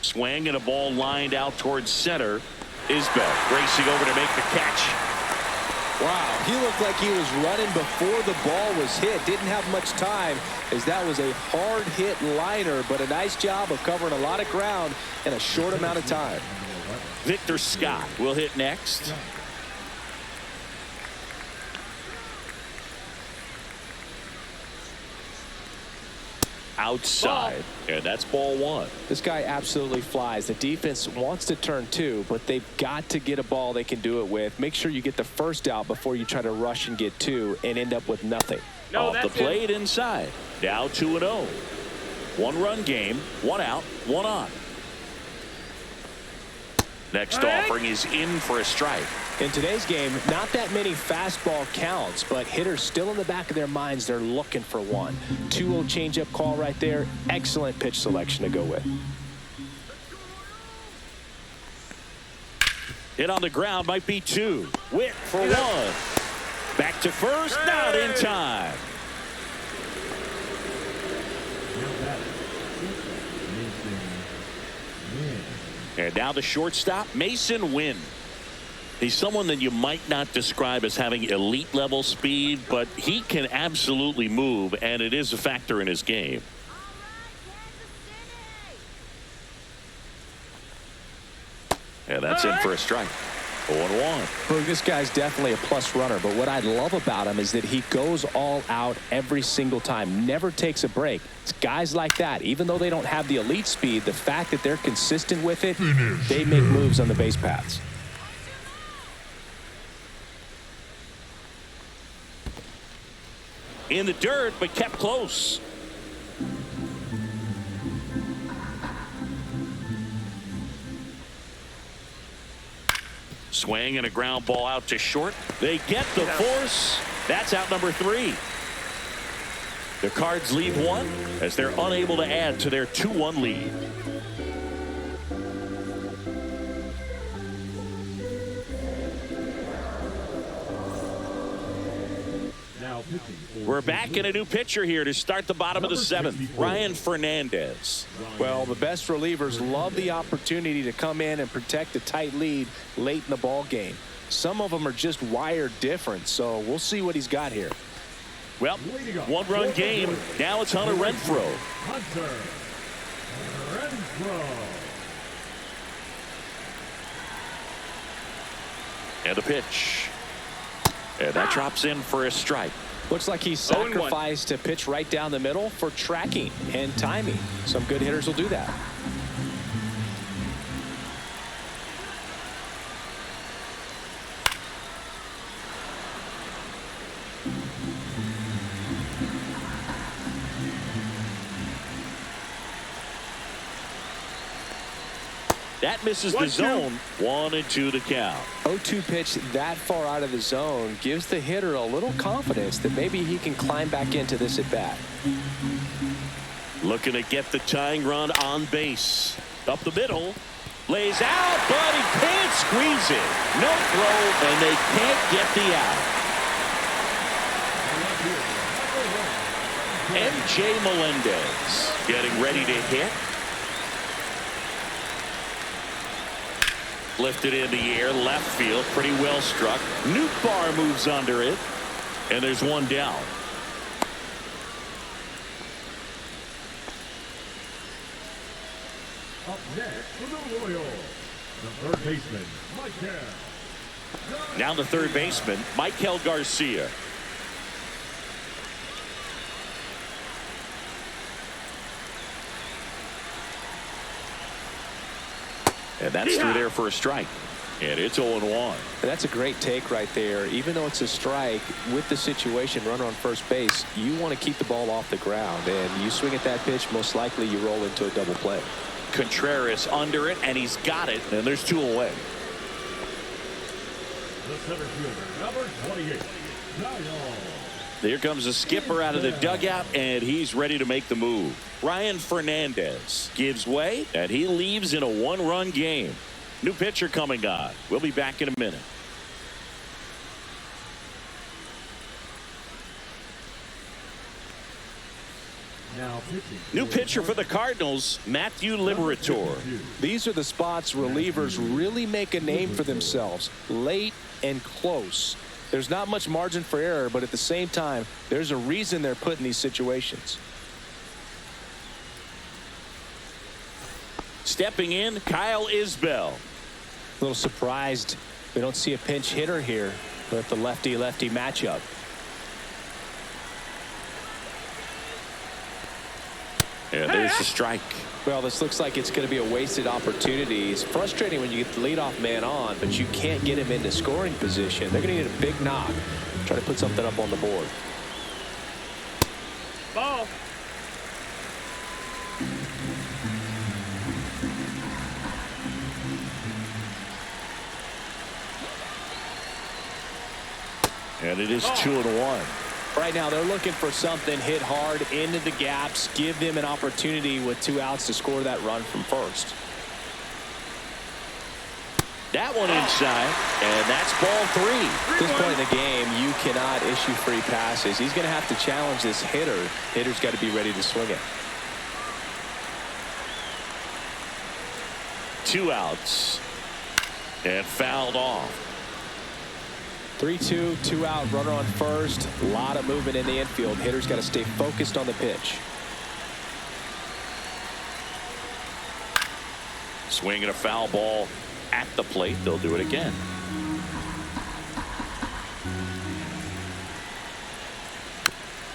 Swing and a ball lined out towards center. Isbell racing over to make the catch. Wow, he looked like he was running before the ball was hit. Didn't have much time, as that was a hard hit liner, but a nice job of covering a lot of ground in a short amount of time. Victor Scott will hit next. Outside, and that's ball 1. This guy absolutely flies. The defense wants to turn 2, but they've got to get a ball they can do it with. Make sure you get the first out before you try to rush and get 2 and end up with nothing. No, Off the that's plate inside. Dow 2-0. 1-run game, 1 out, 1 on. Next offering is in for a strike. In today's game, not that many fastball counts, but hitters still in the back of their minds, they're looking for one. 2-0 changeup call right there. Excellent pitch selection to go with. Hit on the ground, might be 2. Witt for 1. Back to first, not in time. And now the shortstop, Mason Wynn. He's someone that you might not describe as having elite level speed, but he can absolutely move, and it is a factor in his game. And that's in for a strike. 0-1. Well, this guy's definitely a plus runner, but what I love about him is that he goes all out every single time, never takes a break. It's guys like that, even though they don't have the elite speed, the fact that they're consistent with it, they make moves on the base paths. In the dirt, but kept close. Swing and a ground ball out to short. They get the force. That's out number 3. The Cards leave 1 as they're unable to add to their 2-1 lead. We're back in a new pitcher here to start the bottom of the 7th. Ryan Fernandez. Well, the best relievers love the opportunity to come in and protect a tight lead late in the ball game. Some of them are just wired different, so we'll see what he's got here. Well, one-run game. Now it's Hunter Renfroe. Hunter Renfroe. And a pitch. And that drops in for a strike. Looks like he sacrificed a pitch right down the middle for tracking and timing. Some good hitters will do that. That misses the zone. 1-2 to count. 0-2 pitch that far out of the zone gives the hitter a little confidence that maybe he can climb back into this at bat. Looking to get the tying run on base. Up the middle. Lays out, but he can't squeeze it. No throw, and they can't get the out. MJ Melendez getting ready to hit. Lifted in the air, left field, pretty well struck. Nootbaar moves under it, and there's one down. Up next for the Royals, the third baseman, Michael. Now the third baseman, Michael Garcia. And that's through there for a strike. And it's 0-1. That's a great take right there. Even though it's a strike, with the situation, runner on first base, you want to keep the ball off the ground. And you swing at that pitch, most likely you roll into a double play. Contreras under it, and he's got it. And there's 2 away. The center fielder, number 28, Kyle. Here comes the skipper out of the dugout, and he's ready to make the move. Ryan Fernandez gives way, and he leaves in a 1-run game. New pitcher coming on. We'll be back in a minute. Now pitching. New pitcher for the Cardinals, Matthew Liberatore. These are the spots relievers really make a name for themselves. Late and close. There's not much margin for error, but at the same time, there's a reason they're put in these situations. Stepping in, Kyle Isbell. A little surprised we don't see a pinch hitter here with the lefty-lefty matchup. And there's the strike. Well, this looks like it's going to be a wasted opportunity. It's frustrating when you get the leadoff man on, but you can't get him into scoring position. They're going to need a big knock. Try to put something up on the board. Ball. And it is 2-1. Right now, they're looking for something hit hard into the gaps, give them an opportunity with 2 outs to score that run from first. That one inside, and that's ball 3. At this point in the game, you cannot issue free passes. He's going to have to challenge this hitter. Hitter's got to be ready to swing it. 2 outs. And fouled off. 3-2, 2 out, runner on first. A lot of movement in the infield. Hitter's got to stay focused on the pitch. Swinging a foul ball at the plate. They'll do it again.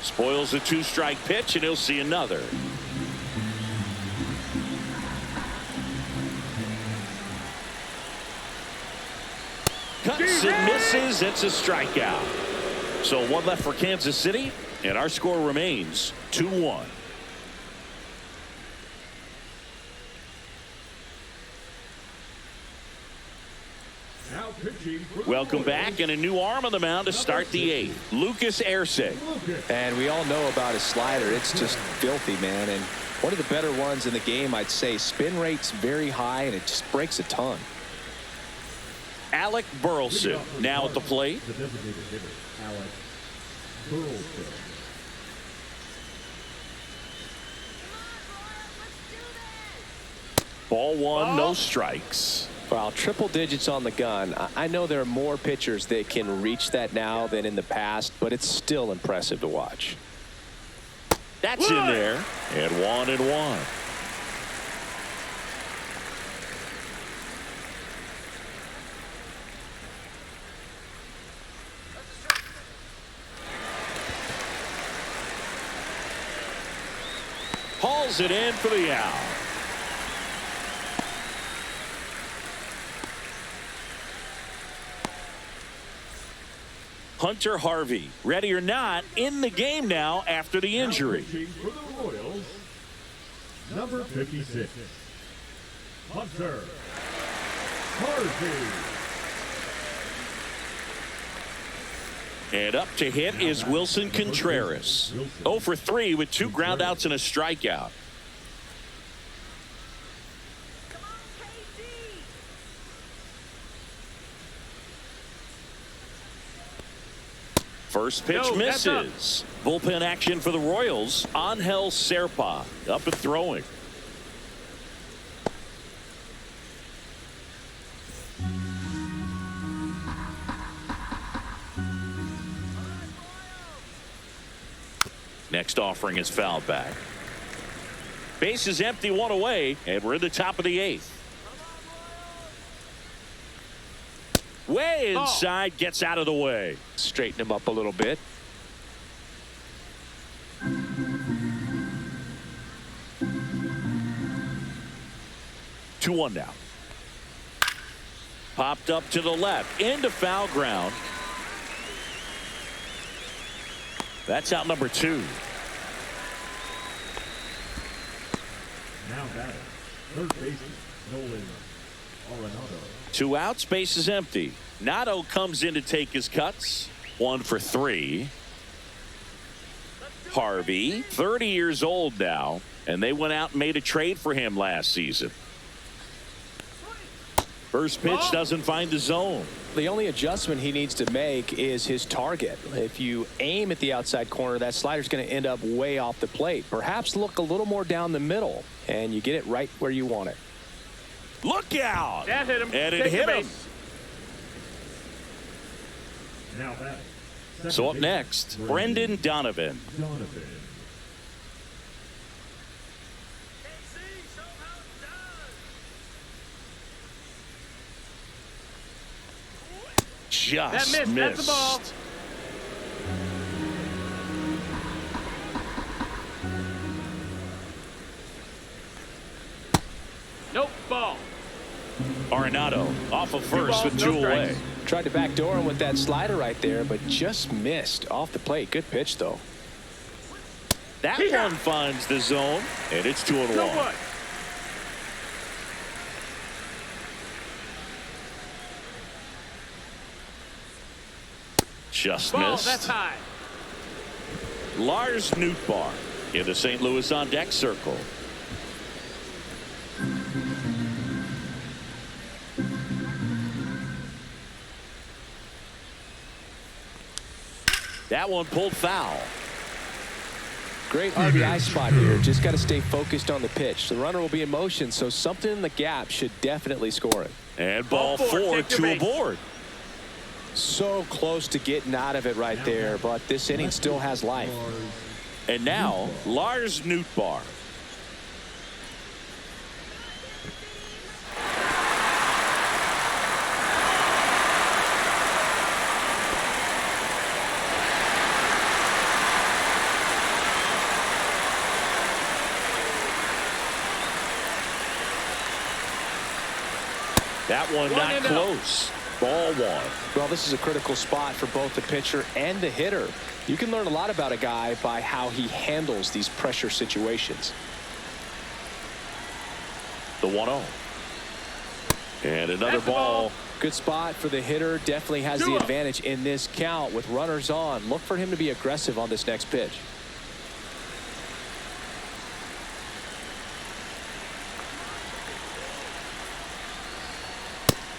Spoils a 2-strike pitch, and he'll see another. Cuts and misses. It's a strikeout. So 1 left for Kansas City, and our score remains 2-1. Now pitching. Welcome back, and a new arm on the mound to start the 8th. Lucas Erceg. And we all know about his slider. It's just filthy, man. And one of the better ones in the game, I'd say. Spin rate's very high, and it just breaks a ton. Alec Burleson now at the plate. The designated hitter, Alec Burleson. Ball 1, no strikes. Well, triple digits on the gun. I know there are more pitchers that can reach that now than in the past, but it's still impressive to watch. That's in there. And 1-1. Hauls it in for the out. Hunter Harvey, ready or not, in the game now after the injury. For the Royals, number 56, Hunter Harvey. And up to hit is Wilson Contreras. 0 for 3 with 2 groundouts and a strikeout. First pitch misses. Bullpen action for the Royals. Angel Serpa up and throwing. Next offering is fouled back. Base is empty, 1 away, and we're in the top of the 8th. Way inside, gets out of the way. Straighten him up a little bit. Two one now. Popped up to the left, into foul ground. That's out number 2. Now batting, third baseman, Nolan Arenado. 2 outs, base is empty. Nato comes in to take his cuts. 1 for 3. Harvey, 30 years old now, and they went out and made a trade for him last season. First pitch doesn't find the zone. The only adjustment he needs to make is his target. If you aim at the outside corner, that slider's going to end up way off the plate. Perhaps look a little more down the middle, and you get it right where you want it. Look out! That hit him. And it hit him. Now batting, So up next, Brendan Donovan. Just That missed. missed. That's the ball. Nope, ball. Arenado off of first with 2 away. Tried to backdoor him with that slider right there, but just missed off the plate. Good pitch, though. That one finds the zone, and it's 2-1. What? Just Ball, missed. that's high. Lars Nootbaar in the St. Louis on deck circle. That one pulled foul. Great RBI spot here. Just got to stay focused on the pitch. The runner will be in motion, so something in the gap should definitely score it. And ball 4, 2 aboard. So close to getting out of it right there, but this inning still has life. And now, Lars Nootbaar. That one not close. Ball 1. Well, this is a critical spot for both the pitcher and the hitter. You can learn a lot about a guy by how he handles these pressure situations. The 1-0. And another ball. Good spot for the hitter. Definitely has the advantage in this count with runners on. Look for him to be aggressive on this next pitch.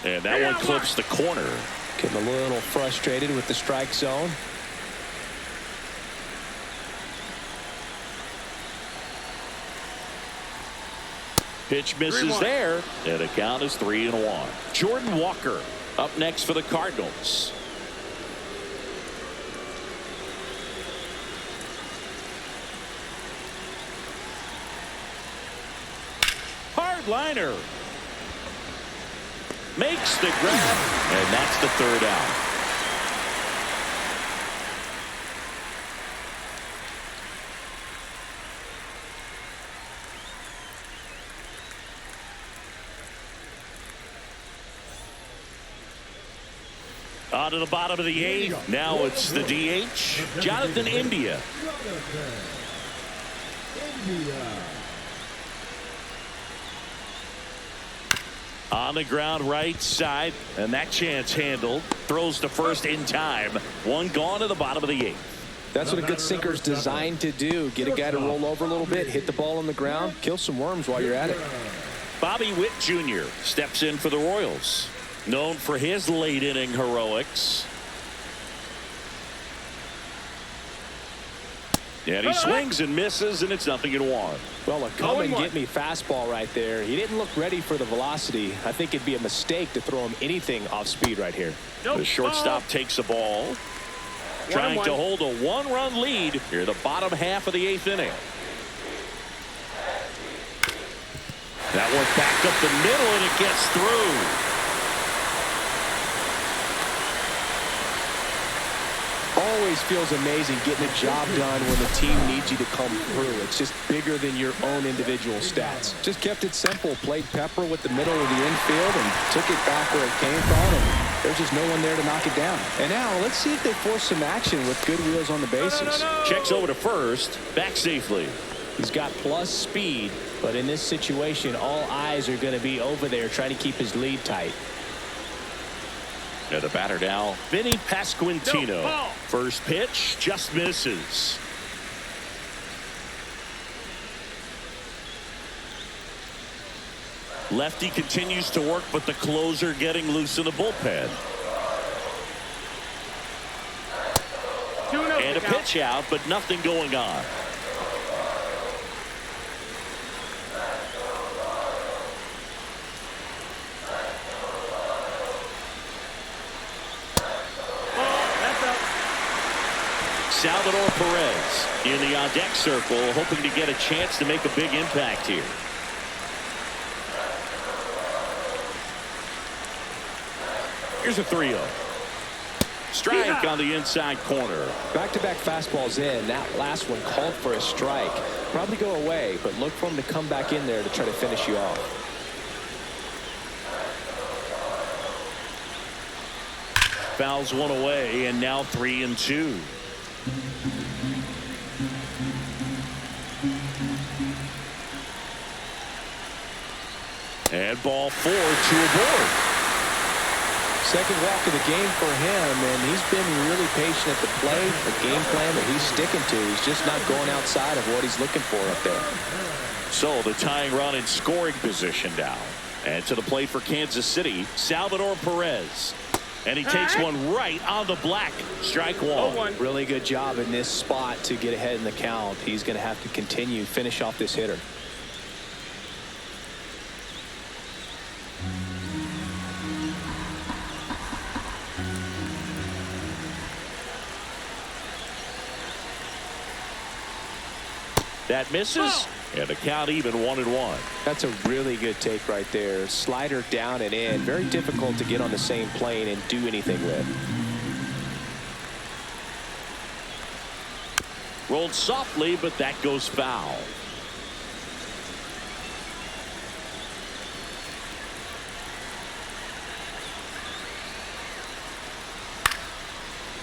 And that one clips the corner. Getting a little frustrated with the strike zone. Pitch misses there, and the count is 3-1. Jordan Walker up next for the Cardinals. Hard liner. Makes the grab, and that's the third out. On to the bottom of the eighth. Now it's the DH, Jonathan India. On the ground right side, and that chance handled. Throws to first in time. One gone to the bottom of the eighth. That's what a good sinker is designed to do. Get a guy to roll over a little bit, hit the ball on the ground, kill some worms while you're at it. Bobby Witt Jr. steps in for the Royals. Known for his late inning heroics. And he swings and misses, and it's 0-1. Well, a come and get me fastball right there. He didn't look ready for the velocity. I think it'd be a mistake to throw him anything off speed right here. The shortstop takes the ball. Trying to hold a one-run lead here, the bottom half of the eighth inning. That one back up the middle, and it gets through. Always feels amazing getting a job done when the team needs you to come through. It's just bigger than your own individual stats. Just kept it simple. Played pepper with the middle of the infield and took it back where it came from. And there's just no one there to knock it down. And now let's see if they force some action with good wheels on the bases. Checks over to first. Back safely. He's got plus speed, but in this situation, all eyes are going to be over there trying to keep his lead tight. And the batter now, Vinny Pasquantino. First pitch just misses. Lefty continues to work, but the closer getting loose in the bullpen. And a pitch out, but nothing going on. Salvador Perez in the on-deck circle, hoping to get a chance to make a big impact here. Here's a 3-0. Strike on the inside corner. Back-to-back fastballs in. That last one called for a strike. Probably go away, but look for him to come back in there to try to finish you off. Fouls one away, and now 3-2. And ball 4, 2 aboard. Second walk of the game for him, and he's been really patient at the plate. The game plan that he's sticking to. He's just not going outside of what he's looking for up there. So the tying run in scoring position now. And to the plate for Kansas City, Salvador Perez. And he takes one right on the black. Strike one. Really good job in this spot to get ahead in the count. He's going to have to continue, finish off this hitter. That misses, and the count even 1-1. That's a really good take right there. Slider down and in. Very difficult to get on the same plane and do anything with. Rolled softly, but that goes foul.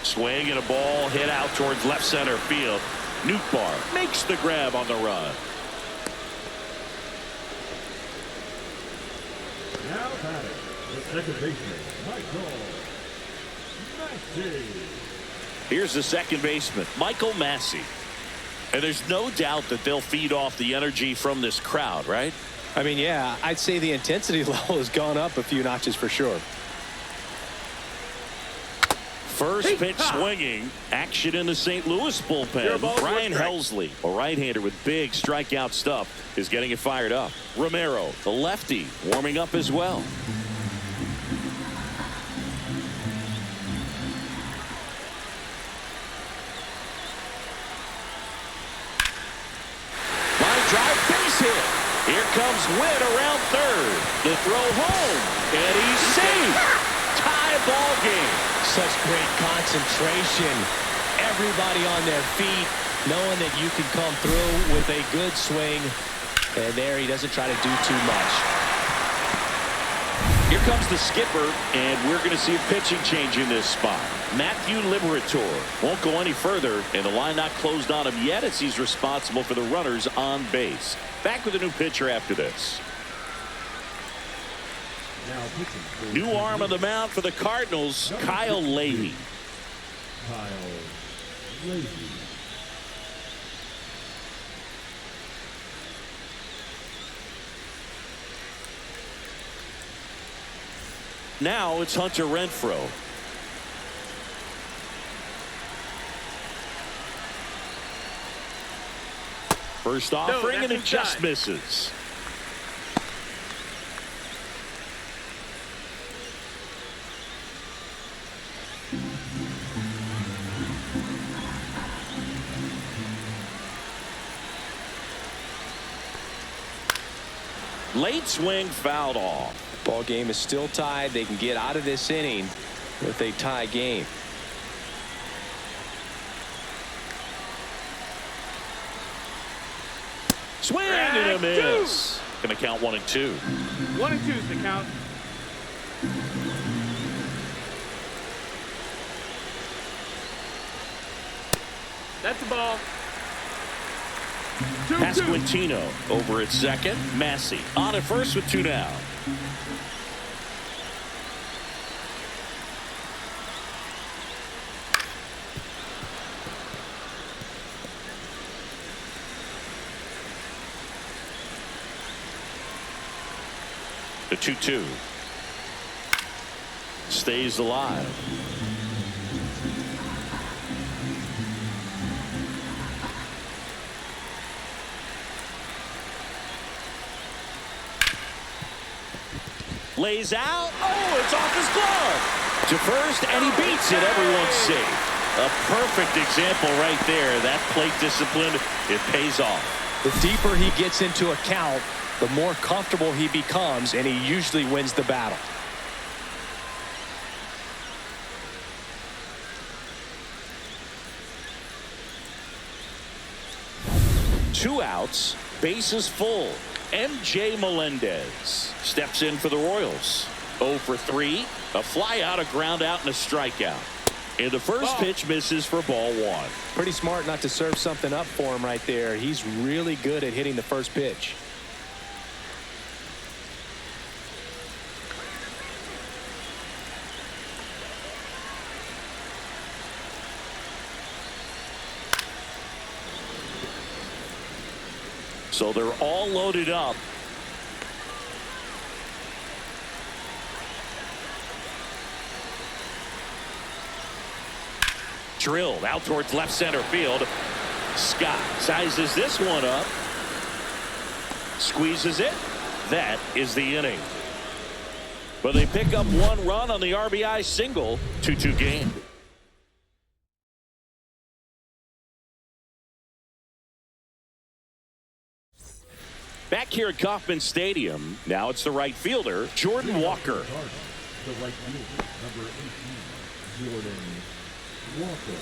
Swing and a ball hit out towards left center field. Nootbaar makes the grab on the run. Now batting, the second baseman, Michael Massey. Here's the second baseman, Michael Massey. And there's no doubt that they'll feed off the energy from this crowd, right? I mean, yeah, I'd say the intensity level has gone up a few notches for sure. First pitch swinging. Action in the St. Louis bullpen. Brian Helsley, a right-hander with big strikeout stuff, is getting it fired up. Romero, the lefty, warming up as well. Line drive, base hit. Here comes Witt around third. The throw home, and he's safe. Tie ball game. Such great concentration. Everybody on their feet, knowing that you can come through with a good swing. And there he doesn't try to do too much. Here comes the skipper, and we're going to see a pitching change in this spot. Matthew Liberatore won't go any further, and the line not closed on him yet as he's responsible for the runners on base. Back with a new pitcher after this. Now pitching. New arm on the mound for the Cardinals, Kyle Leahy. Kyle Leahy. Now it's Hunter Renfroe. First offering, and it just misses. Late swing fouled off. Ball game is still tied. They can get out of this inning with a tie game. Swing and a miss. Going to count 1 and 2. 1 and 2 is the count. That's the ball. 2-2. Pasquantino over at second. Massey on at first with 2 down. The 2-2 stays alive. Lays out. Oh, it's off his glove. To first, and he beats it. Everyone's safe. A perfect example right there. That plate discipline, it pays off. The deeper he gets into a count, the more comfortable he becomes, and he usually wins the battle. Two outs, bases full. MJ Melendez steps in for the Royals. 0 for 3, a fly out, a ground out, and a strikeout. And the first pitch misses for ball 1. Pretty smart not to serve something up for him right there. He's really good at hitting the first pitch. So they're all loaded up. Drilled out towards left center field. Scott sizes this one up. Squeezes it. That is the inning. But they pick up 1 run on the RBI single. 2-2 game. Back here at Kauffman Stadium, now it's the right fielder, Jordan Walker. The right fielder, number 18, Jordan Walker.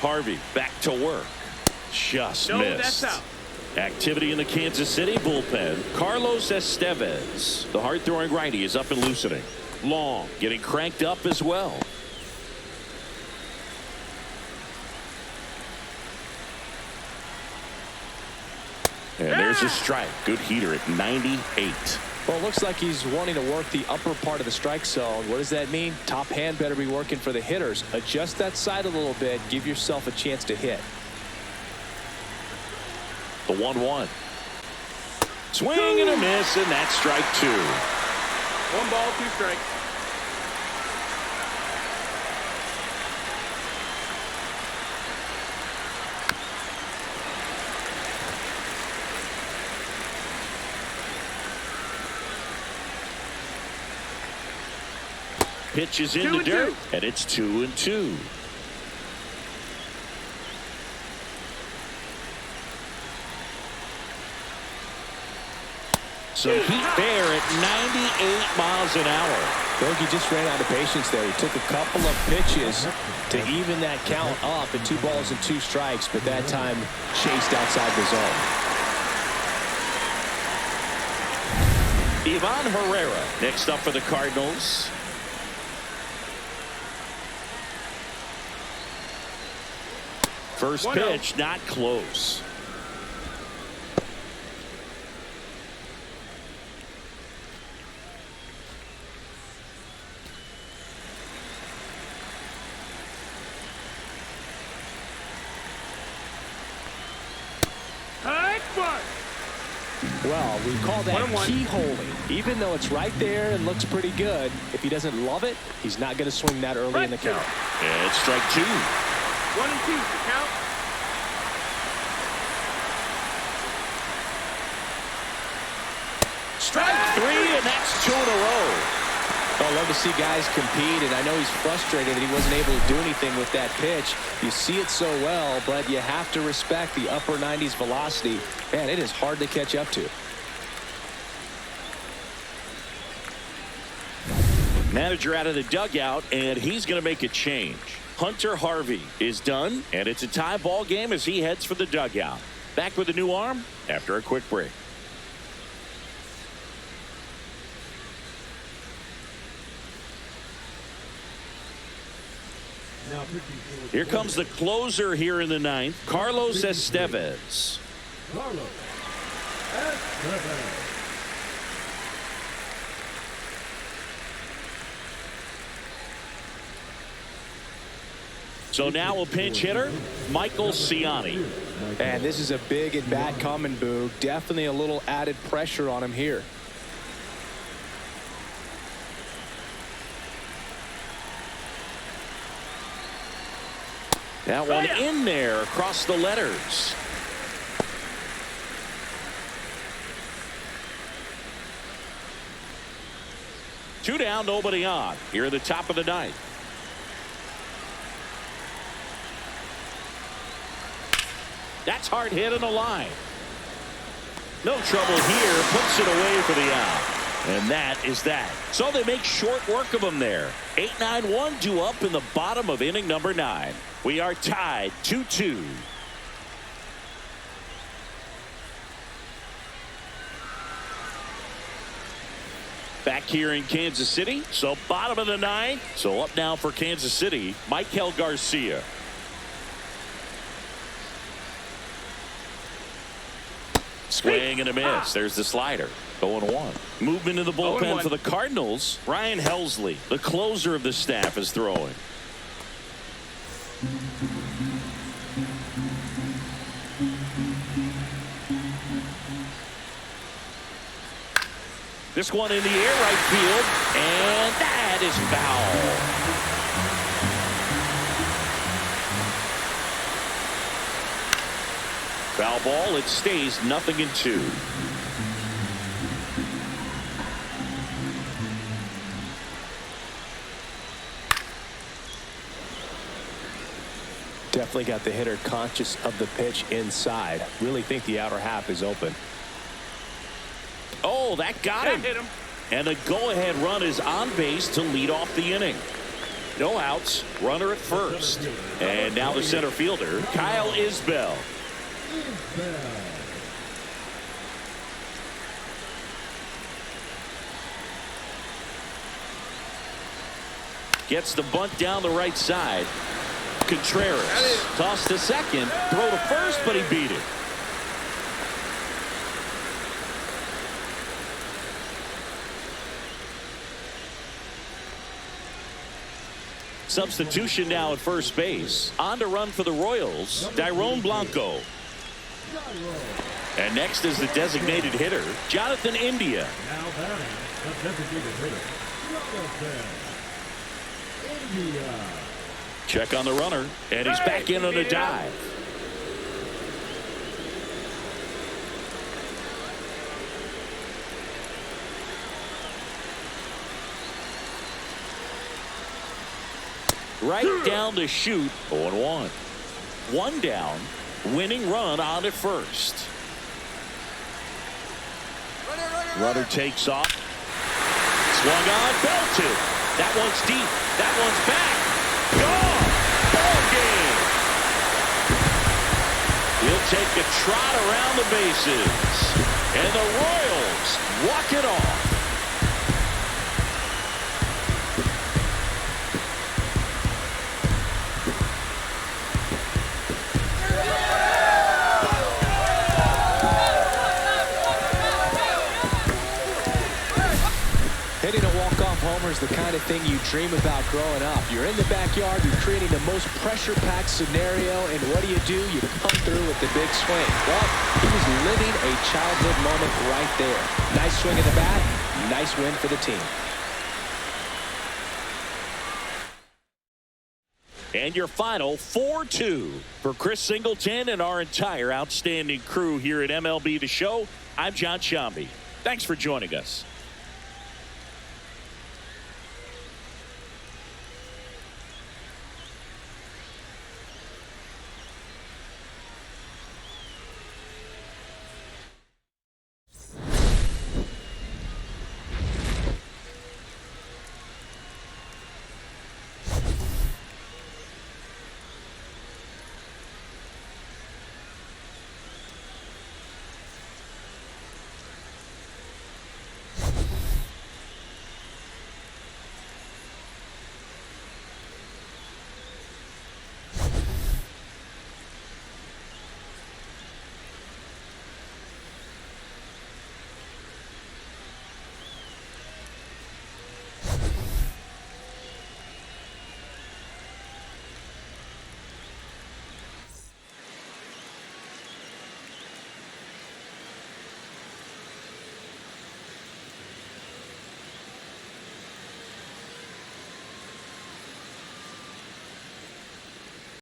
Harvey back to work. Just missed. That's out. Activity in the Kansas City bullpen. Carlos Estevez, the hard-throwing righty, is up and loosening. Long getting cranked up as well. And there's a strike. Good heater at 98. Well, it looks like he's wanting to work the upper part of the strike zone. What does that mean? Top hand better be working for the hitters. Adjust that side a little bit. Give yourself a chance to hit. The 1-1. Swing and a miss, and that's strike 2. 1 ball, 2 strikes. Pitch is in the dirt, and it's 2-2. Some heat there at 98 miles an hour. Bogey just ran out of patience there. He took a couple of pitches to even that count up at 2 balls and 2 strikes, but that time chased outside the zone. Ivan Herrera next up for the Cardinals. First pitch, not close. Well, we call that keyholing. Even though it's right there and looks pretty good, if he doesn't love it, he's not going to swing that early in the count. And it's strike 2. 1 and 2, the count. Strike 3, and that's 2 in a row. I love to see guys compete, and I know he's frustrated that he wasn't able to do anything with that pitch. You see it so well, but you have to respect the upper 90s velocity. Man, it is hard to catch up to. Manager out of the dugout, and he's going to make a change. Hunter Harvey is done, and it's a tie ball game as he heads for the dugout. Back with a new arm after a quick break. Here comes the closer here in the 9th, Carlos Estevez. Carlos Estevez. So now a pinch hitter, Michael Ciani. And this is a big at bat coming, Boog. Definitely a little added pressure on him here. That one in there across the letters. Two down, nobody on. Here at the top of the 9th. That's hard hit on the line. No trouble here. Puts it away for the out. And that is that. So they make short work of him there. 8-9-1 due up in the bottom of inning number 9. We are tied 2-2. Back here in Kansas City. So bottom of the 9th. So up now for Kansas City, Michael Garcia. Swing and a miss. There's the slider. 0-1. Movement in the bullpen for the Cardinals. Ryan Helsley, the closer of the staff, is throwing. This one in the air, right field, and that is foul. Foul ball. It stays 0-2. Definitely got the hitter conscious of the pitch inside. Really think the outer half is open. Oh, that got him. Hit him. And a go-ahead run is on base to lead off the inning. No outs. Runner at first. And now the center fielder, Kyle Isbell. Gets the bunt down the right side. Contreras tossed to second, throw to first, but he beat it. Substitution now at first base. On to run for the Royals, Dairon Blanco. And next is the designated hitter, Jonathan India. Now batting, the designated hitter, Jonathan India. Check on the runner, and he's back in on a dive. Right down to shoot, 0-1. One down, winning run on at first. Runner takes off. Swung on, belted. That one's deep. That one's back. Gone. Ball game. He'll take a trot around the bases. And the Royals walk it off. Hitting a walk-off homer is the kind of thing you dream about growing up. You're in the backyard, you're creating the most pressure-packed scenario, and what do? You come through with the big swing. Well, he was living a childhood moment right there. Nice swing at the bat, nice win for the team. And your final 4-2 for Chris Singleton and our entire outstanding crew here at MLB The Show. I'm John Shambi. Thanks for joining us.